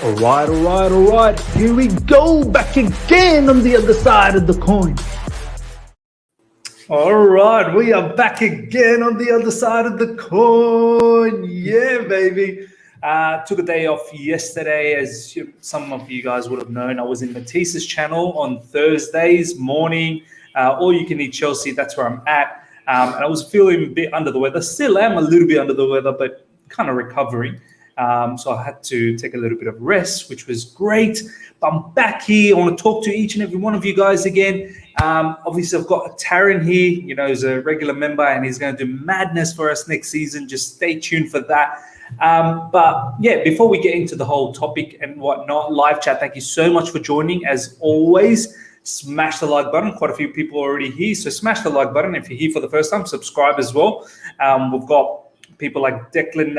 All right. Here we go, back again on the other side of the coin. All right, we are back again on the other side of the coin. Yeah, baby. Took a day off yesterday, as some of you guys would have known. I was in Matisse's channel on Thursdays morning. All you can eat Chelsea, that's where I'm at. And I was feeling a bit under the weather. Still am a little bit under the weather, but kind of recovering. So I had to take a little bit of rest, which was great. But I'm back here. I want to talk to each and every one of you guys again. Obviously, I've got Taryn here, he's a regular member and he's going to do madness for us next season. Just stay tuned for that. But yeah, before we get into the whole topic and whatnot, live chat, thank you so much for joining. As always, smash the like button. Quite a few people already here. So smash the like button. If you're here for the first time, subscribe as well. We've got people like Declan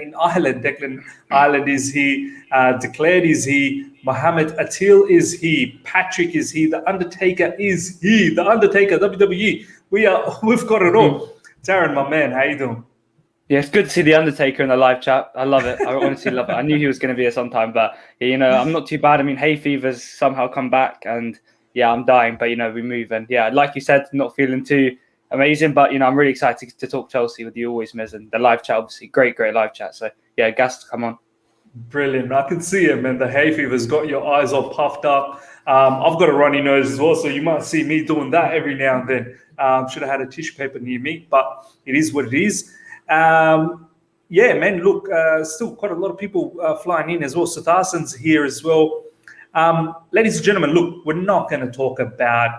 in Ireland. Declan Ireland is he. Declared is he. Mohammed Atil is he. Patrick is he. The Undertaker is he. The Undertaker, WWE. We've got it all. Darren, my man, how you doing? Yeah, it's good to see the Undertaker in the live chat. I love it. I honestly love it. I knew he was going to be here sometime, but I'm not too bad. I mean, hay fever's somehow come back, and yeah, I'm dying, but we move. And yeah, like you said, not feeling too amazing, but I'm really excited to talk Chelsea with you always, Miz, and the live chat, obviously, great live chat. So yeah, gas to come on. Brilliant. I can see it, man. The hay fever's got your eyes all puffed up. I've got a runny nose as well, so you might see me doing that every now and then. Should have had a tissue paper near me, but it is what it is. Yeah, man, look, still quite a lot of people flying in as well. Sutharsen's here as well. Ladies and gentlemen, look, we're not going to talk about,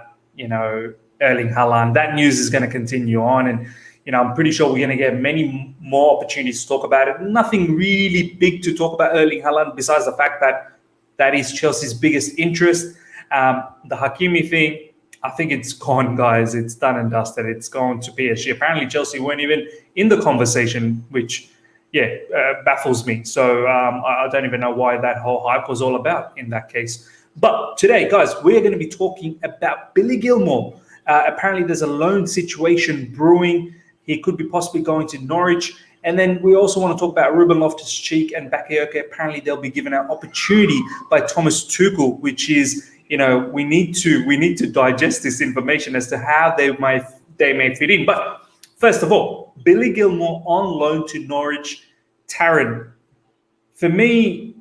Erling Haaland. That news is going to continue on, and I'm pretty sure we're going to get many more opportunities to talk about it. Nothing really big to talk about Erling Haaland besides the fact that that is Chelsea's biggest interest. The Hakimi thing, I think it's gone, guys. It's done and dusted. It's gone to PSG. Apparently, Chelsea weren't even in the conversation, which, baffles me. So I don't even know why that whole hype was all about in that case. But today, guys, we're going to be talking about Billy Gilmour. Apparently, there's a loan situation brewing. He could be possibly going to Norwich. And then we also want to talk about Ruben Loftus-Cheek and Bakayoko. Apparently, they'll be given an opportunity by Thomas Tuchel, which is, we need to digest this information as to how they may fit in. But first of all, Billy Gilmour on loan to Norwich. Taryn, for me,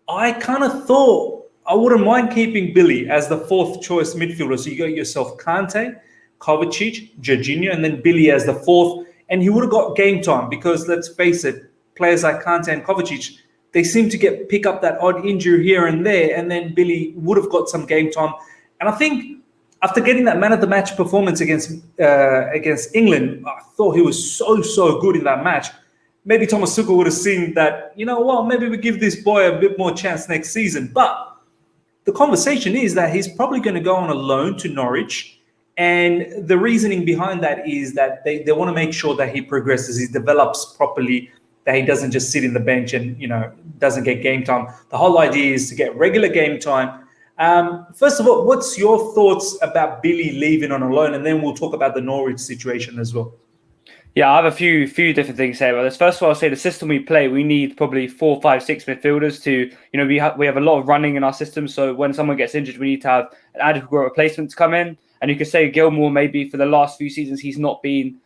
I kind of thought I wouldn't mind keeping Billy as the fourth choice midfielder. So you got yourself Kante, Kovacic, Jorginho, and then Billy as the fourth. And he would have got game time because, let's face it, players like Kante and Kovacic, they seem to pick up that odd injury here and there. And then Billy would have got some game time. And I think after getting that man of the match performance against England, I thought he was so good in that match. Maybe Thomas Tuchel would have seen that, maybe we give this boy a bit more chance next season. But the conversation is that he's probably going to go on a loan to Norwich. And the reasoning behind that is that they want to make sure that he progresses, he develops properly, that he doesn't just sit in the bench and, doesn't get game time. The whole idea is to get regular game time. First of all, what's your thoughts about Billy leaving on a loan? And then we'll talk about the Norwich situation as well. Yeah, I have a few different things to say about this. First of all, I'll say the system we play, we need probably 4, 5, 6 midfielders to, we have a lot of running in our system. So when someone gets injured, we need to have an adequate replacement to come in. And you could say Gilmour, maybe for the last few seasons, he's not been,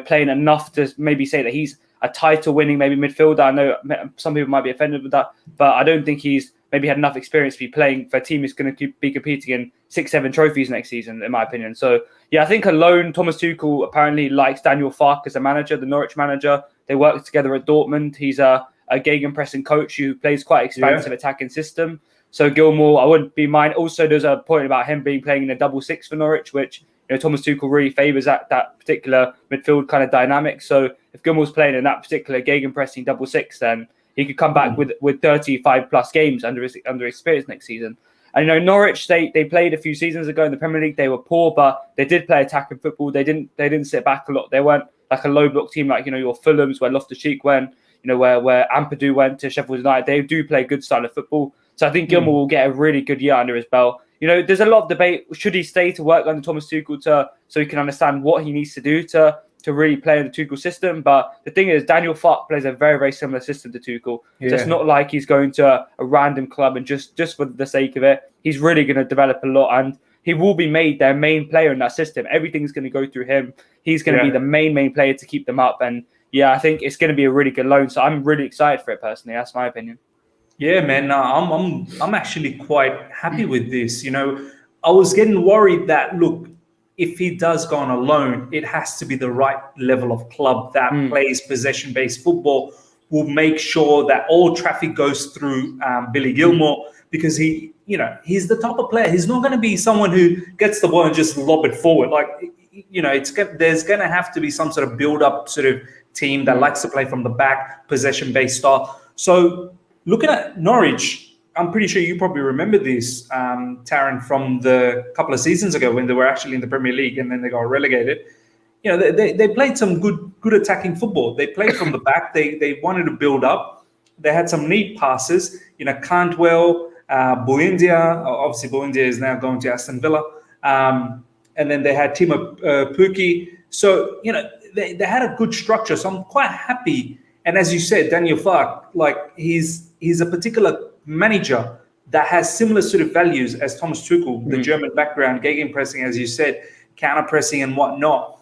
playing enough to maybe say that he's a title-winning maybe midfielder. I know some people might be offended with that, but I don't think he's maybe had enough experience to be playing for a team who's going to be competing in 6, 7 trophies next season, in my opinion. So, yeah, I think a loan, Thomas Tuchel apparently likes Daniel Farke as a manager, the Norwich manager. They work together at Dortmund. He's a gegenpressing coach who plays quite expansive attacking system. So Gilmour, I wouldn't be mind. Also, there's a point about him playing in a double six for Norwich, which Thomas Tuchel really favours that particular midfield kind of dynamic. So if Gilmour's playing in that particular gegenpressing double six, then he could come back with 35 plus games under his experience next season. And Norwich, they played a few seasons ago in the Premier League. They were poor, but they did play attacking football. They didn't sit back a lot. They weren't like a low block team like your Fulhams, where Loftus-Cheek went, where Ampadu went to Sheffield United. They do play a good style of football. So I think Gilmour will get a really good year under his belt. There's a lot of debate. Should he stay to work under Thomas Tuchel so he can understand what he needs to do to to really play in the Tuchel system. But the thing is, Daniel Farke plays a very, very similar system to Tuchel. Yeah. So it's not like he's going to a random club and just for the sake of it. He's really going to develop a lot, and he will be made their main player in that system. Everything's going to go through him. He's going to be the main player to keep them up. And yeah, I think it's going to be a really good loan. So I'm really excited for it personally. That's my opinion. Yeah, man. No, I'm actually quite happy with this. I was getting worried that, look, if he does go on a loan, it has to be the right level of club that plays possession-based football, will make sure that all traffic goes through Billy Gilmour, because he's the type of player. He's not going to be someone who gets the ball and just lob it forward. Like, there's going to have to be some sort of build-up sort of team that likes to play from the back, possession-based style. So looking at Norwich, I'm pretty sure you probably remember this, Taron, from the couple of seasons ago when they were actually in the Premier League and then they got relegated. They played some good attacking football. They played from the back. They wanted to build up. They had some neat passes. Cantwell, Buendia. Obviously, Buendia is now going to Aston Villa. And then they had Timo Pukki. So, they had a good structure. So I'm quite happy. And as you said, Daniel Farke, like he's a particular manager that has similar sort of values as Thomas Tuchel, the German background, gegenpressing, as you said, counter pressing and whatnot.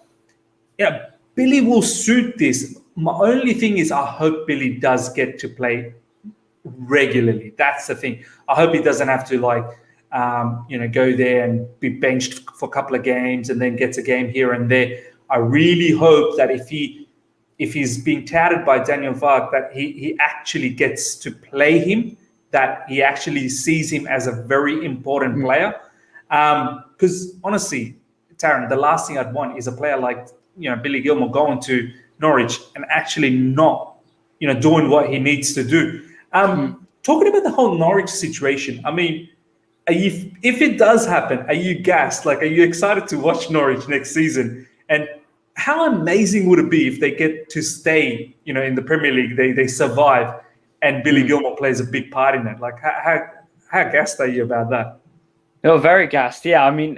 Billy will suit this. My only thing is I hope Billy does get to play regularly. That's the thing. I hope he doesn't have to go there and be benched for a couple of games and then gets a game here and there. I really hope that if he's being touted by Daniel Farke, that he actually gets to play him, that he actually sees him as a very important player. Because honestly, Taron, the last thing I'd want is a player like Billy Gilmour going to Norwich and actually not doing what he needs to do. Talking about the whole Norwich situation, I mean, if it does happen, are you gassed? Like, are you excited to watch Norwich next season? And how amazing would it be if they get to stay, in the Premier League, they survive, and Billy Gilmour plays a big part in it? Like, how gassed are you about that? Very gassed. Yeah, I mean,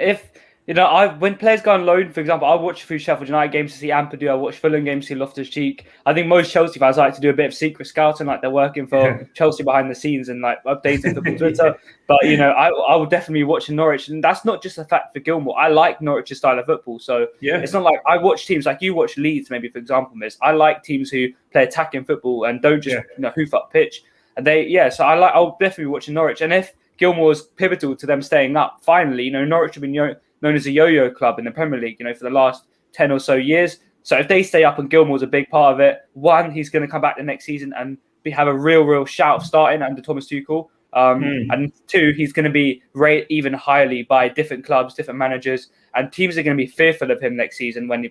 when players go on loan, for example, I watch a few Sheffield United games to see Ampadu. I watch Fulham games to see Loftus-Cheek. I think most Chelsea fans like to do a bit of secret scouting, like they're working for Chelsea behind the scenes and like updating football Twitter. But I will definitely be watching Norwich, and that's not just a fact for Gilmour. I like Norwich's style of football, so it's not like I watch teams like you watch Leeds, maybe for example, Miss. I like teams who play attacking football and don't just hoof up pitch. And so I'll definitely be watching Norwich. And if Gilmour is pivotal to them staying up, finally, Norwich have been known as a yo-yo club in the Premier League, for the last 10 or so years. So if they stay up and Gilmour's a big part of it, one, he's going to come back the next season and have a real shout of starting under Thomas Tuchel. And two, he's going to be rated even highly by different clubs, different managers, and teams are going to be fearful of him next season when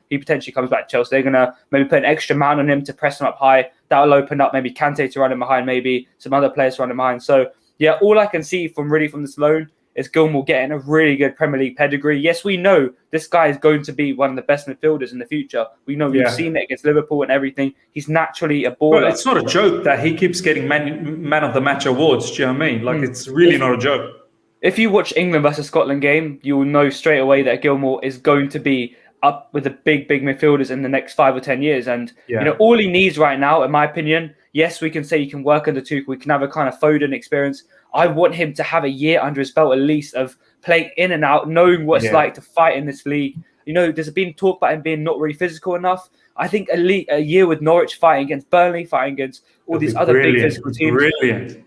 he potentially comes back to Chelsea. They're going to maybe put an extra man on him to press him up high. That'll open up maybe Kante to run him behind, maybe some other players to run him behind. So yeah, all I can see from this loan is Gilmour getting a really good Premier League pedigree. Yes, we know this guy is going to be one of the best midfielders in the future. We know we've seen it against Liverpool and everything. He's naturally a baller. Well, it's not a joke that he keeps getting man of the match awards. Do you know what I mean? Like, it's really not a joke. If you watch England versus Scotland game, you will know straight away that Gilmour is going to be up with the big midfielders in the next 5 or 10 years. And all he needs right now, in my opinion, yes, we can say he can work under Tuchel. We can have a kind of Foden experience. I want him to have a year under his belt at least of playing in and out, knowing what it's like to fight in this league. There's been talk about him being not really physical enough. I think a year with Norwich fighting against Burnley, fighting against all these other big physical teams. Brilliant.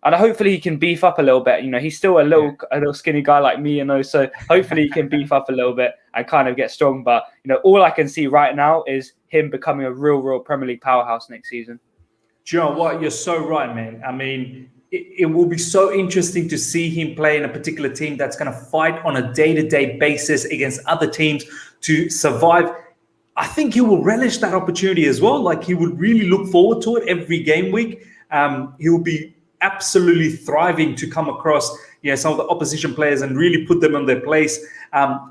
And hopefully he can beef up a little bit. He's still a little skinny guy like me, so hopefully he can beef up a little bit and kind of get strong. But, all I can see right now is him becoming a real Premier League powerhouse next season. Do you know what? You're so right, man. I mean, it will be so interesting to see him play in a particular team that's going to fight on a day-to-day basis against other teams to survive. I think he will relish that opportunity as well. Like, he would really look forward to it every game week. He will be absolutely thriving to come across some of the opposition players and really put them in their place.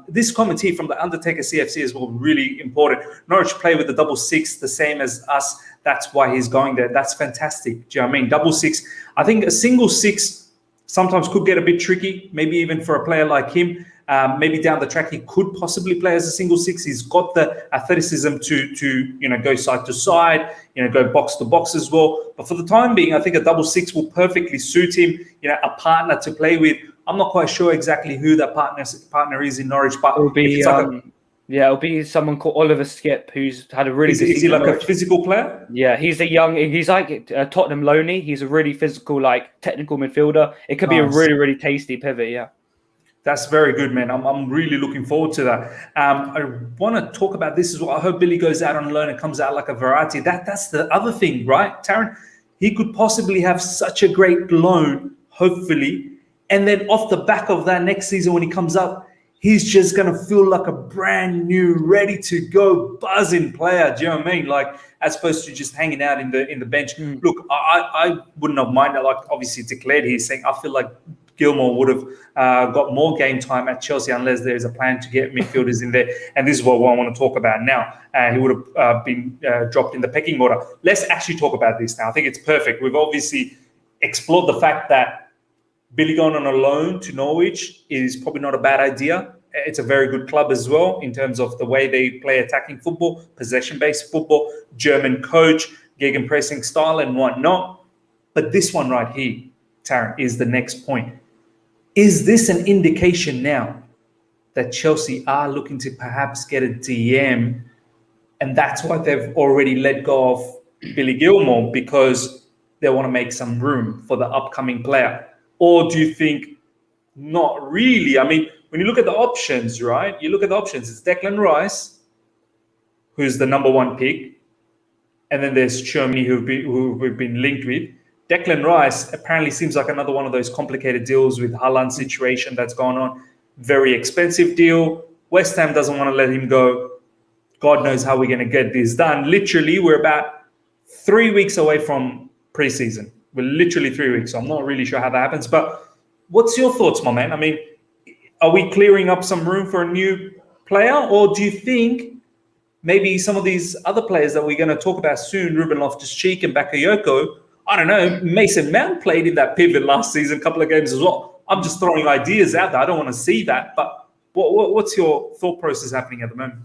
This comment here from the Undertaker CFC is well really important. Norwich play with the double six, the same as us. That's why he's going there. That's fantastic. Do you know what I mean? Double six. I think a single six sometimes could get a bit tricky, maybe even for a player like him. Maybe down the track, he could possibly play as a single six. He's got the athleticism to go side to side, go box to box as well. But for the time being, I think a double six will perfectly suit him, a partner to play with. I'm not quite sure exactly who that partner is in Norwich, but it'll be it'll be someone called Oliver Skip, who's had a really. Is he like a physical player? Yeah, he's like Tottenham loanee. He's a really physical, like technical midfielder. It could be a really, really tasty pivot. Yeah, that's very good, man. I'm really looking forward to that. I want to talk about this as well. I hope Billy goes out on loan and comes out like a variety. That's the other thing, right, Taryn? He could possibly have such a great loan, hopefully. And then off the back of that, next season when he comes up, he's just going to feel like a brand new, ready to go, buzzing player. Do you know what I mean? Like, as opposed to just hanging out in the bench. Look, I wouldn't have minded, like, obviously declared here, saying I feel like Gilmour would have got more game time at Chelsea unless there's a plan to get midfielders in there. And this is what I want to talk about now. He would have been dropped in the pecking order. Let's actually talk about this now. I think it's perfect. We've obviously explored the fact that Billy going on a loan to Norwich is probably not a bad idea. It's a very good club as well in terms of the way they play attacking football, possession-based football, German coach, gegenpressing style and whatnot. But this one right here, Taryn, is the next point. Is this an indication now that Chelsea are looking to perhaps get a DM, and that's why they've already let go of Billy Gilmour, because they want to make some room for the upcoming player? Or do you think not really? I mean, when you look at the options, right? You look at the options. It's Declan Rice, who's the number one pick. And then there's Chermy, who we've been linked with. Declan Rice apparently seems like another one of those complicated deals with Haaland's situation that's going on. Very expensive deal. West Ham doesn't want to let him go. God knows how we're going to get this done. Literally, we're about 3 weeks away from preseason. We're literally 3 weeks. So I'm not really sure how that happens. But what's your thoughts, my man? I mean, are we clearing up some room for a new player? Or do you think maybe some of these other players that we're going to talk about soon, Ruben Loftus-Cheek and Bakayoko, I don't know, Mason Mount played in that pivot last season, a couple of games as well. I'm just throwing ideas out there. I don't want to see that. But what's your thought process happening at the moment?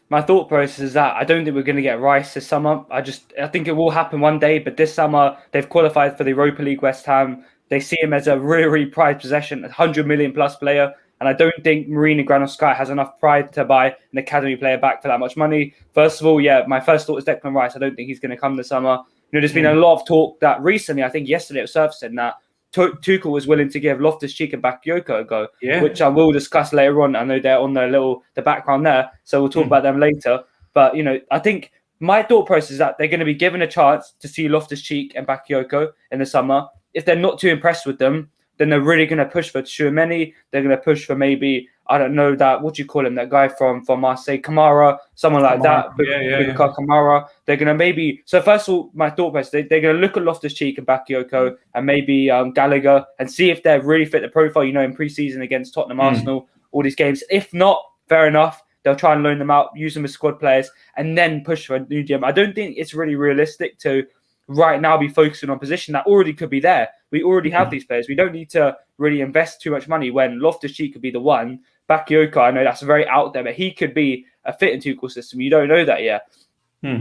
My thought process is that I don't think we're going to get Rice this summer. I think it will happen one day, but this summer they've qualified for the Europa League, West Ham. They see him as a really, really prized possession, 100 million plus player. And I don't think Marina Granovskaya has enough pride to buy an academy player back for that much money. First of all, my first thought was Declan Rice. I don't think he's going to come this summer. There's been a lot of talk that recently, I think yesterday it was surfacing that Tuchel was willing to give Loftus-Cheek and Bakayoko a go, which I will discuss later on. I know they're on the background there, so we'll talk about them later. But, I think my thought process is that they're going to be given a chance to see Loftus-Cheek and Bakayoko in the summer. If they're not too impressed with them, then they're really going to push for Tchouameni. They're going to push for maybe, I don't know, that guy from Marseille, Kamara, someone like that. Kamara. They're going to maybe, so first of all, my thought process, they're going to look at Loftus-Cheek and Bakayoko and maybe Gallagher and see if they really fit the profile, in pre-season against Tottenham, Arsenal, all these games. If not, fair enough. They'll try and loan them out, use them as squad players, and then push for a new GM. I don't think it's really realistic to right now be focusing on position that already could be there. We already have these players. We don't need to really invest too much money when Loftus-Cheek could be the one. Bakayoko, I know that's very out there, but he could be a fit in Tuchel's system. You don't know that yet.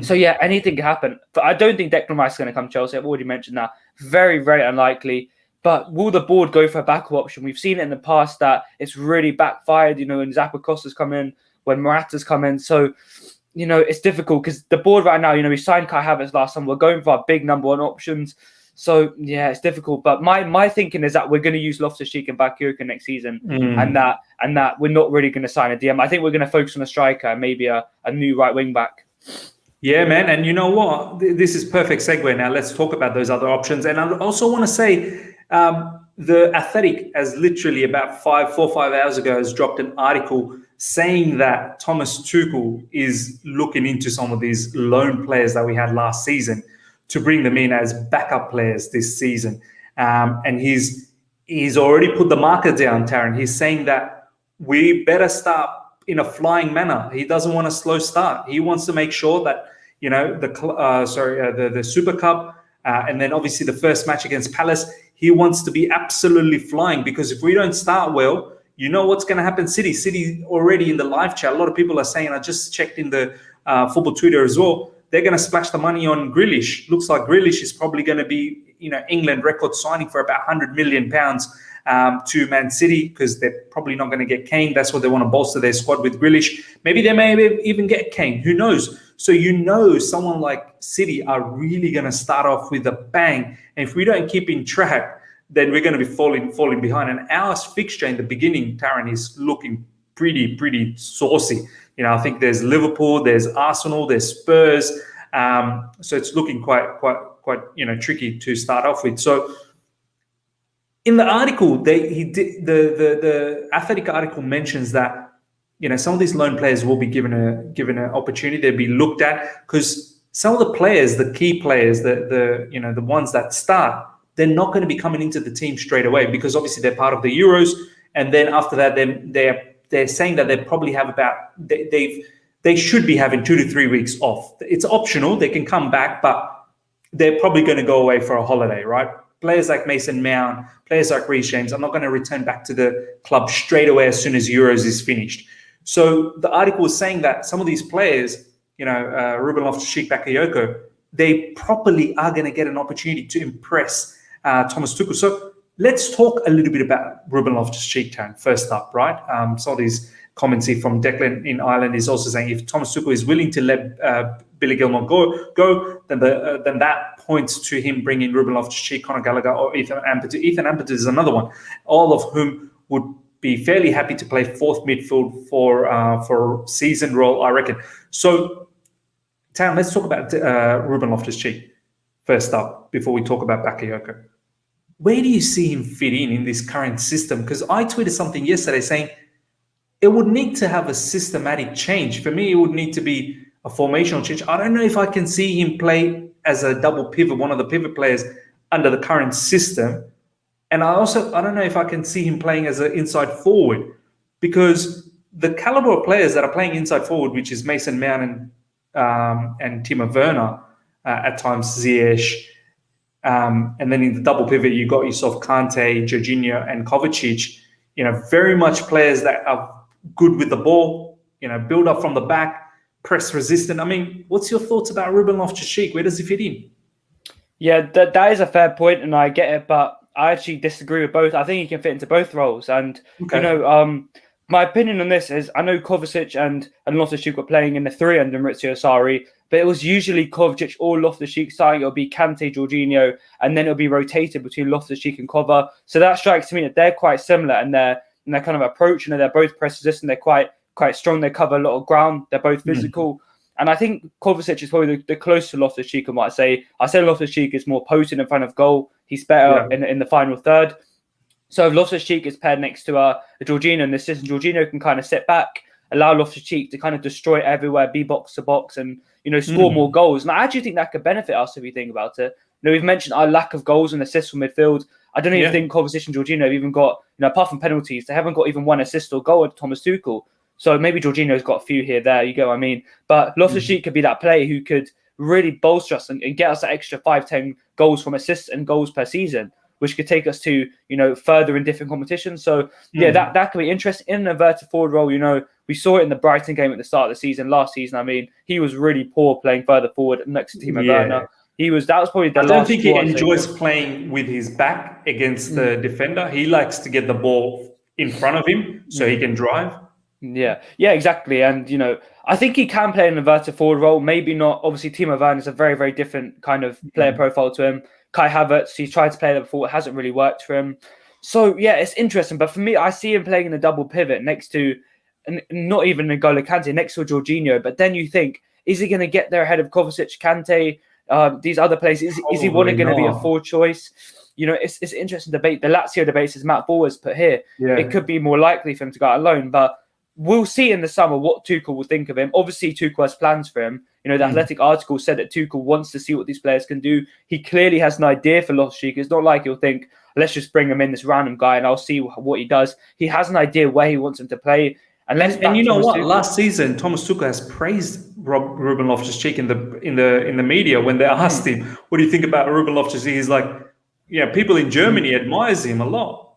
So, anything can happen. But I don't think Declan Rice is going to come to Chelsea. I've already mentioned that. Very, very unlikely. But will the board go for a backup option? We've seen it in the past that it's really backfired, when Zappacosta's come in, when Morata's come in. So, it's difficult because the board right now, we signed Kai Havertz last summer. We're going for our big number one options. So, it's difficult. But my thinking is that we're going to use Loftus-Cheek and Bakayoko next season and that we're not really going to sign a DM. I think we're going to focus on a striker and maybe a new right wing back. Yeah, man. And you know what? This is perfect segue now. Let's talk about those other options. And I also want to say the Athletic has literally about 4 or 5 hours ago has dropped an article saying that Thomas Tuchel is looking into some of these loan players that we had last season to bring them in as backup players this season. And he's already put the marker down, Taryn. He's saying that we better start in a flying manner. He doesn't want a slow start. He wants to make sure that, the Super Cup and then obviously the first match against Palace, he wants to be absolutely flying, because if we don't start well, you know what's going to happen. City already in the live chat. A lot of people are saying, I just checked in the football Twitter as well, they're going to splash the money on Grealish. Looks like Grealish is probably going to be, England record signing for about £100 million to Man City, because they're probably not going to get Kane. That's what they want to bolster their squad with, Grealish. Maybe they may even get Kane. Who knows? So someone like City are really going to start off with a bang. And if we don't keep in track, then we're going to be falling behind. And our fixture in the beginning, Taron, is looking pretty saucy. I think there's Liverpool, there's Arsenal, there's Spurs. So it's looking quite tricky to start off with. So in the article, the Athletic article mentions that some of these loan players will be given an opportunity. They'll be looked at, because some of the players, the key players, the ones that start, they're not going to be coming into the team straight away, because obviously they're part of the Euros, and then after that, they're saying that they probably have they should be having 2 to 3 weeks off. It's optional; they can come back, but they're probably going to go away for a holiday, right? Players like Mason Mount, players like Reece James are not going to return back to the club straight away as soon as Euros is finished. So the article was saying that some of these players, Ruben Loftus-Cheek, Bakayoko, they probably are going to get an opportunity to impress Thomas Tuchel. So let's talk a little bit about Ruben Loftus-Cheek, first up, right? Some of these comments here from Declan in Ireland is also saying, if Thomas Tuchel is willing to let Billy Gilmour go, then that points to him bringing Ruben Loftus-Cheek, Conor Gallagher, or Ethan Ampadu. Ethan Ampadu is another one, all of whom would be fairly happy to play fourth midfield for season role, I reckon. So, Tam, let's talk about Ruben Loftus-Cheek first up before we talk about Bakayoko. Where do you see him fit in this current system? Because I tweeted something yesterday saying it would need to have a systematic change. For me, it would need to be a formational change. I don't know if I can see him play as a double pivot, one of the pivot players under the current system. And I don't know if I can see him playing as an inside forward, because the caliber of players that are playing inside forward, which is Mason Mount and Timo Werner, at times Ziyech, and then in the double pivot, you got yourself Kante, Jorginho, and Kovacic. Very much players that are good with the ball. Build up from the back, press resistant. I mean, what's your thoughts about Ruben Loftus-Cheek? Where does he fit in? Yeah, that is a fair point, and I get it, but I actually disagree with both. I think he can fit into both roles, and my opinion on this is, I know Kovacic and Loftus-Cheek were playing in the three under Maurizio Sarri, but it was usually Kovacic or Loftus-Cheek starting. It'll be Kante, Jorginho, and then it'll be rotated between Loftus-Cheek and Kova. So that strikes to me that they're quite similar in their kind of approach. They're both press resistant. They're quite strong. They cover a lot of ground. They're both physical. And I think Kovacic is probably the closest to Loftus-Cheek, I might say. I say Loftus-Cheek is more potent in front of goal. He's better in the final third. So if Loftus-Cheek is paired next to Jorginho in this system, Jorginho can kind of sit back, allow Loftus-Cheek to kind of destroy everywhere, be box to box, and score more goals. And I actually think that could benefit us if you think about it. We've mentioned our lack of goals and assists from midfield. I don't even think Kovacic and Jorginho have even got, apart from penalties, they haven't got even one assist or goal at Thomas Tuchel. So maybe Jorginho's got a few here, there, you get what I mean. But Loftus-Cheek could be that player who could really bolster us and get us that extra 5-10 goals from assists and goals per season, which could take us to, further in different competitions. So, that could be interesting. In an inverted forward role, we saw it in the Brighton game at the start of the season, last season. I mean, he was really poor playing further forward next to Timo Werner. That was probably the last. I don't think he enjoys playing with his back against the defender. He likes to get the ball in front of him so he can drive. Yeah, exactly. And, I think he can play an inverted forward role. Maybe not. Obviously, Timo Werner is a very, very different kind of player profile to him. Kai Havertz, he's tried to play that before. It hasn't really worked for him. So, it's interesting. But for me, I see him playing in a double pivot next to, not even N'Golo Kante, next to Jorginho. But then you think, is he going to get there ahead of Kovacic, Kante, these other players? Is he going to be a forward choice? It's an interesting debate. The Lazio debate, as Matt Ball has put here, it could be more likely for him to go out alone. But we'll see in the summer what Tuchel will think of him. Obviously, Tuchel has plans for him. The Athletic article said that Tuchel wants to see what these players can do. He clearly has an idea for Loftus-Cheek. It's not like he'll think, let's just bring him in, this random guy, and I'll see what he does. He has an idea where he wants him to play. And you know what? Tuchel. Last season, Thomas Tuchel has praised Ruben Loftus-Cheek in the media when they asked him, "What do you think about Ruben Loftus-Cheek?" He's like, "Yeah, people in Germany admires him a lot."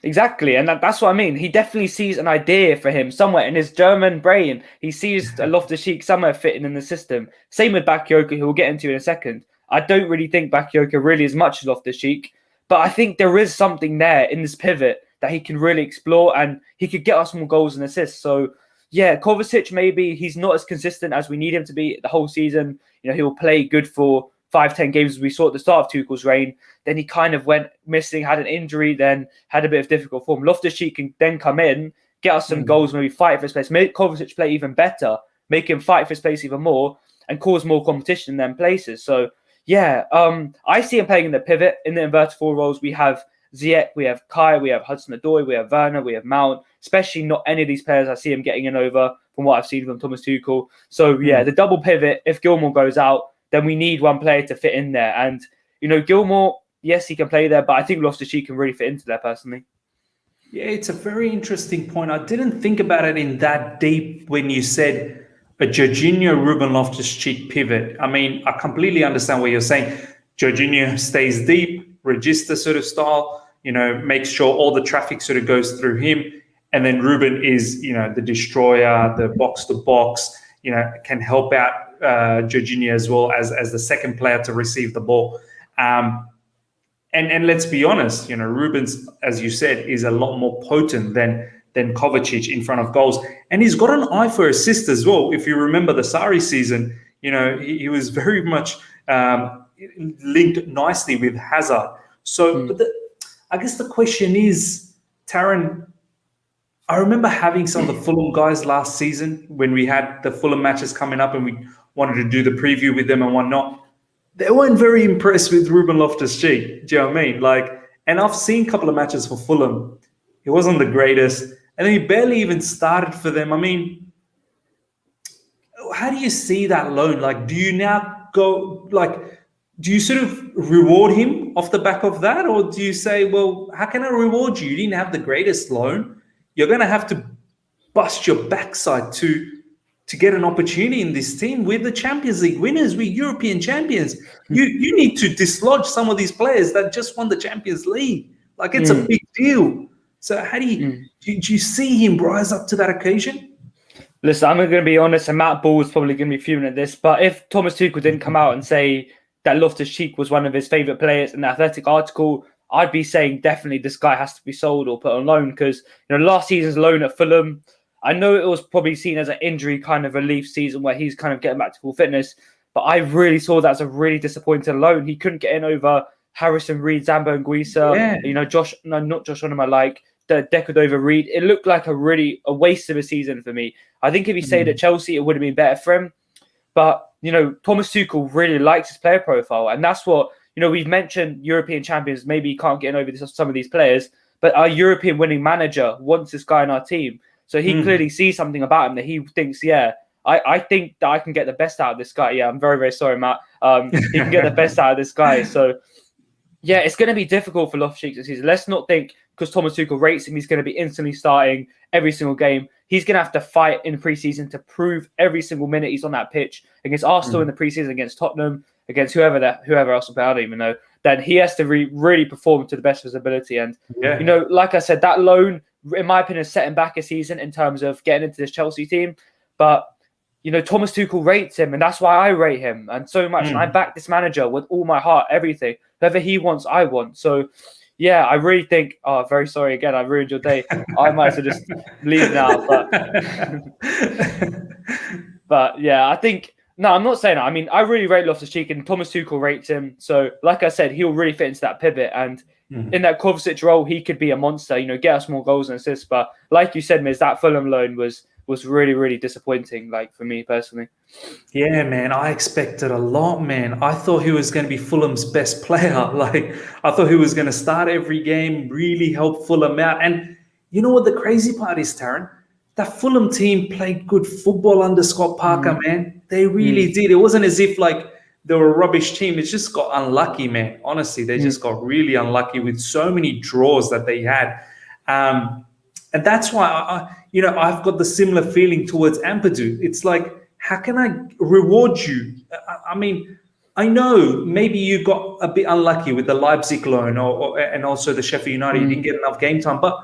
Exactly, and that's what I mean. He definitely sees an idea for him somewhere in his German brain. He sees a Loftus-Cheek somewhere fitting in the system. Same with Bakayoko, who we'll get into in a second. I don't really think Bakayoko really is much as Loftus-Cheek, but I think there is something there in this pivot that he can really explore, and he could get us more goals and assists. So, yeah, Kovacic, maybe he's not as consistent as we need him to be the whole season. You know, he'll play good for 5-10 games as we saw at the start of Tuchel's reign. Then he kind of went missing, had an injury, then had a bit of difficult form. Loftus-Cheek can then come in, get us some goals, maybe fight for his place, make Kovacic play even better, make him fight for his place even more, and cause more competition in them places. So, yeah, I see him playing in the pivot, in the inverted four roles. We have Ziyech, we have Kai, we have Hudson-Odoi, we have Werner, we have Mount. Especially not any of these players I see him getting in over from what I've seen from Thomas Tuchel. So, yeah, the double pivot, if Gilmour goes out, then we need one player to fit in there. And, you know, Gilmour, yes, he can play there, but I think Loftus-Cheek can really fit into there personally. Yeah, it's a very interesting point. I didn't think about it in that deep when you said a Jorginho Ruben Loftus-Cheek pivot. I mean, I completely understand what you're saying. Jorginho stays deep, register sort of style, you know, makes sure all the traffic sort of goes through him. And then Ruben is, you know, the destroyer, the box to box, you know, can help out Jorginho as well as the second player to receive the ball. And let's be honest, you know, Ruben's, as you said, is a lot more potent than Kovacic in front of goals. And he's got an eye for assist as well. If you remember the Sarri season, you know, he was very much linked nicely with Hazard. So but I guess the question is, Taron, I remember having some of the Fulham guys last season when we had the Fulham matches coming up and we wanted to do the preview with them and whatnot. They weren't very impressed with Ruben Loftus-Cheek. Do you know what I mean? Like, and I've seen a couple of matches for Fulham. He wasn't the greatest. And he barely even started for them. I mean, how do you see that loan? Like, do you now go, like, do you sort of reward him off the back of that? Or do you say, well, how can I reward you? You didn't have the greatest loan. You're going to have to bust your backside to get an opportunity in this team. We're the Champions League winners. We're European champions. You need to dislodge some of these players that just won the Champions League. Like, it's a big deal. So how do you see him rise up to that occasion? Listen, I'm going to be honest, and Matt Ball is probably going to be fuming at this, but if Thomas Tuchel didn't come out and say that Loftus-Cheek was one of his favourite players in the Athletic article, I'd be saying definitely this guy has to be sold or put on loan because, you know, last season's loan at Fulham, I know it was probably seen as an injury kind of relief season where he's kind of getting back to full fitness, but I really saw that as a really disappointing loan. He couldn't get in over Harrison Reed, Zambo and Guisa, you know, not Josh Onuma, like the Decordova Reed. It looked like a waste of a season for me. I think if he stayed at Chelsea, it would have been better for him. But, you know, Thomas Tuchel really likes his player profile. And that's what, you know, we've mentioned European champions maybe can't get in over some of these players, but our European winning manager wants this guy in our team. So he clearly sees something about him that he thinks, I think that I can get the best out of this guy. Yeah, I'm very, very sorry, Matt. He can get the best out of this guy. So, yeah, it's going to be difficult for Loftus-Cheek this season. Let's not think because Thomas Tuchel rates him, he's going to be instantly starting every single game. He's going to have to fight in pre-season to prove every single minute he's on that pitch against Arsenal in the pre-season, against Tottenham, against whoever else will play, I don't even know. Then he has to really perform to the best of his ability. And, you know, like I said, that loan, in my opinion, is setting back a season in terms of getting into this Chelsea team. But, you know, Thomas Tuchel rates him, and that's why I rate him and so much. And I back this manager with all my heart, everything. Whoever he wants, I want. So, yeah, I really think, very sorry again, I ruined your day. I might as well just leave now. But yeah, I think, no, I'm not saying that. I mean, I really rate Loftus-Cheek and Thomas Tuchel rates him. So, like I said, he'll really fit into that pivot. And in that Kovacic role, he could be a monster, you know, get us more goals and assists. But like you said, Miz, that Fulham loan was really, really disappointing, like, for me personally. Yeah, man, I expected a lot, man. I thought he was going to be Fulham's best player. Like, I thought he was going to start every game, really help Fulham out. And you know what the crazy part is, Taron? That Fulham team played good football under Scott Parker, man. They really did. It wasn't as if, like, they were a rubbish team. It just got unlucky, man. Honestly, they just got really unlucky with so many draws that they had. And that's why, I've got the similar feeling towards Ampadu. It's like, how can I reward you? I mean, I know maybe you got a bit unlucky with the Leipzig loan and also the Sheffield United. You didn't get enough game time. But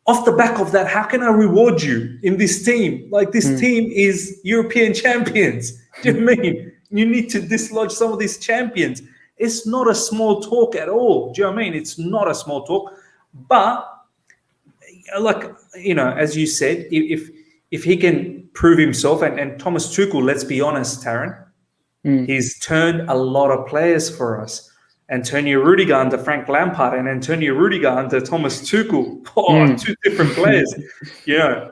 off the back of that, how can I reward you in this team? Like, this team is European champions. Do you know what I mean? You need to dislodge some of these champions. It's not a small talk at all. Do you know what I mean? It's not a small talk. But, like, as you said, if he can prove himself, and Thomas Tuchel, let's be honest, Taryn, he's turned a lot of players for us. Antonio Rudiger under Frank Lampard and Antonio Rudiger under Thomas Tuchel. Two different players.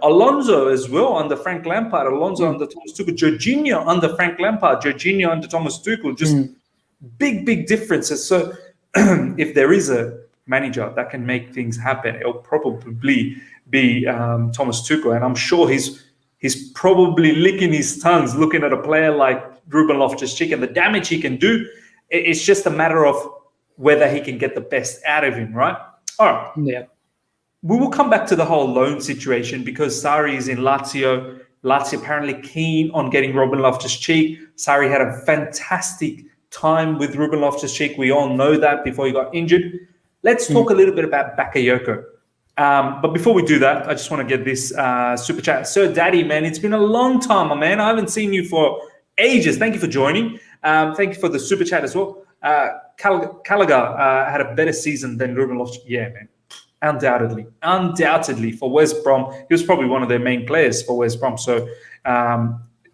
Alonso as well under Frank Lampard, Alonso under Thomas Tuchel, Jorginho under Frank Lampard, Jorginho under Thomas Tuchel. Just big differences. So if there is a manager that can make things happen, it'll probably be Thomas Tuchel. And I'm sure he's probably licking his tongues looking at a player like Ruben Loftus-Cheek and the damage he can do. It's just a matter of whether he can get the best out of him, right? All right. Yeah. We will come back to the whole loan situation because Sarri is in Lazio. Lazio apparently keen on getting Ruben Loftus-Cheek. Sarri had a fantastic time with Ruben Loftus-Cheek. We all know that before he got injured. Let's talk a little bit about Bakayoko. But before we do that, I just want to get this super chat. Sir Daddy, man, it's been a long time, my man. I haven't seen you for ages. Thank you for joining. Thank you for the super chat as well. Gallagher had a better season than Ruben Loftus-Cheek. Yeah, man. Undoubtedly for West Brom. He was probably one of their main players for West Brom. So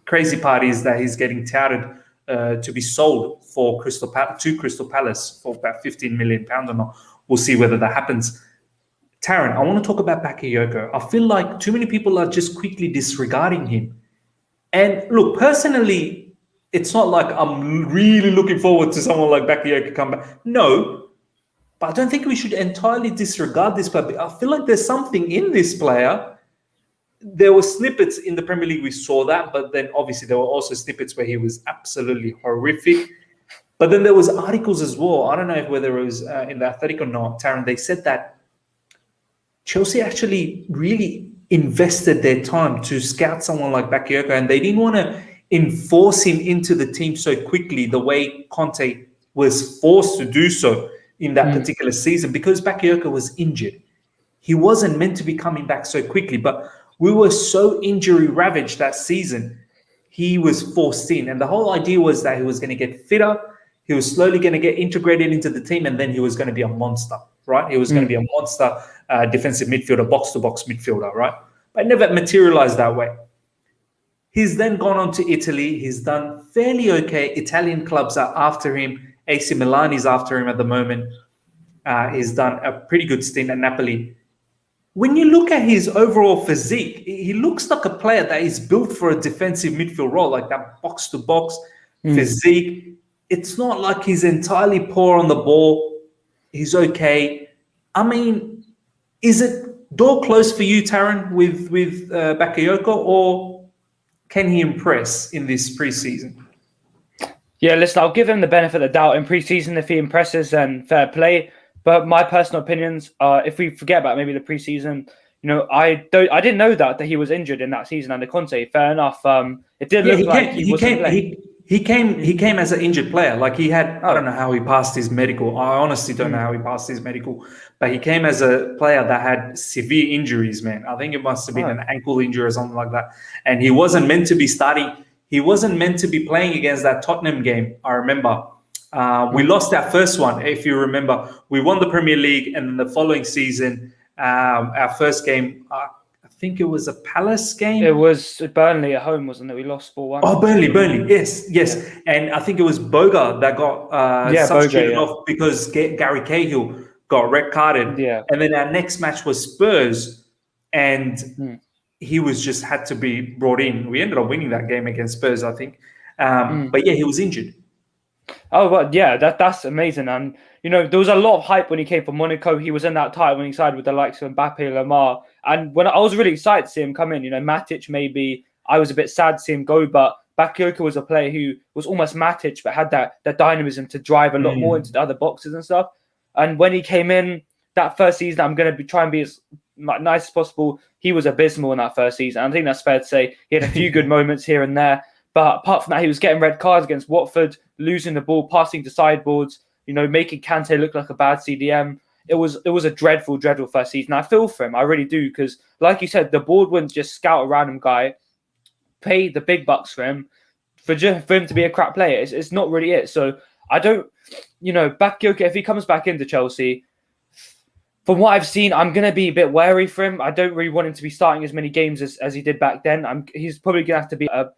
crazy part is that he's getting touted to be sold to Crystal Palace for about £15 million or not. We'll see whether that happens. Taryn, I want to talk about Bakayoko. I feel like too many people are just quickly disregarding him. And look, personally, it's not like I'm really looking forward to someone like Bakayoko come back. No, but I don't think we should entirely disregard this player. I feel like there's something in this player. There were snippets in the Premier League, we saw that, but then obviously there were also snippets where he was absolutely horrific. But then there was articles as well. I don't know whether it was in the Athletic or not, Taryn. They said that Chelsea actually really invested their time to scout someone like Bakayoko, and they didn't want to enforce him into the team so quickly the way Conte was forced to do so in that particular season because Bakayoko was injured. He wasn't meant to be coming back so quickly, but we were so injury ravaged that season, he was forced in. And the whole idea was that he was going to get fitter, he was slowly going to get integrated into the team, and then he was going to be a monster, right? He was going to be a monster defensive midfielder, box-to-box midfielder, right? But it never materialized that way. He's then gone on to Italy. He's done fairly okay. Italian clubs are after him. AC Milan is after him at the moment. He's done a pretty good stint at Napoli. When you look at his overall physique, he looks like a player that is built for a defensive midfield role, like that box-to-box physique. It's not like he's entirely poor on the ball. He's okay. I mean, is it door closed for you, Taryn, with Bakayoko, or can he impress in this preseason? Yeah, listen, I'll give him the benefit of the doubt in preseason. If he impresses, then fair play. But my personal opinions, if we forget about maybe the preseason, I didn't know that he was injured in that season under Conte. Fair enough. It did look like he wasn't playing. He came as an injured player. Like he had, I don't know how he passed his medical. I honestly don't know how he passed his medical. But he came as a player that had severe injuries, man. I think it must have been an ankle injury or something like that. And he wasn't meant to be starting. He wasn't meant to be playing against that Tottenham game, I remember. We lost that first one, if you remember. We won the Premier League, and then the following season, our first game, I think it was a Palace game. It was Burnley at home, wasn't it? We lost 4-1. Oh, Burnley. Yes. Yeah. And I think it was Boga that got substituted off because Gary Cahill got red carded. Yeah. And then our next match was Spurs, and he was just had to be brought in. We ended up winning that game against Spurs, I think. But yeah, he was injured. Oh, but yeah, that's amazing. And, there was a lot of hype when he came from Monaco. He was in that title-winning side with the likes of Mbappe, Lamar. And when I was really excited to see him come in, Matic maybe, I was a bit sad to see him go, but Bakayoko was a player who was almost Matic, but had that dynamism to drive a lot more into the other boxes and stuff. And when he came in that first season, I'm going to try and be as nice as possible. He was abysmal in that first season. I think that's fair to say. He had a few good moments here and there. But apart from that, he was getting red cards against Watford, losing the ball, passing to sideboards, making Kante look like a bad CDM. It was a dreadful, dreadful first season. I feel for him. I really do. Because like you said, the board wouldn't just scout a random guy, pay the big bucks for him, for him to be a crap player. It's not really it. So I don't, Bakayoko, if he comes back into Chelsea, from what I've seen, I'm going to be a bit wary for him. I don't really want him to be starting as many games as he did back then. He's probably going to have to be a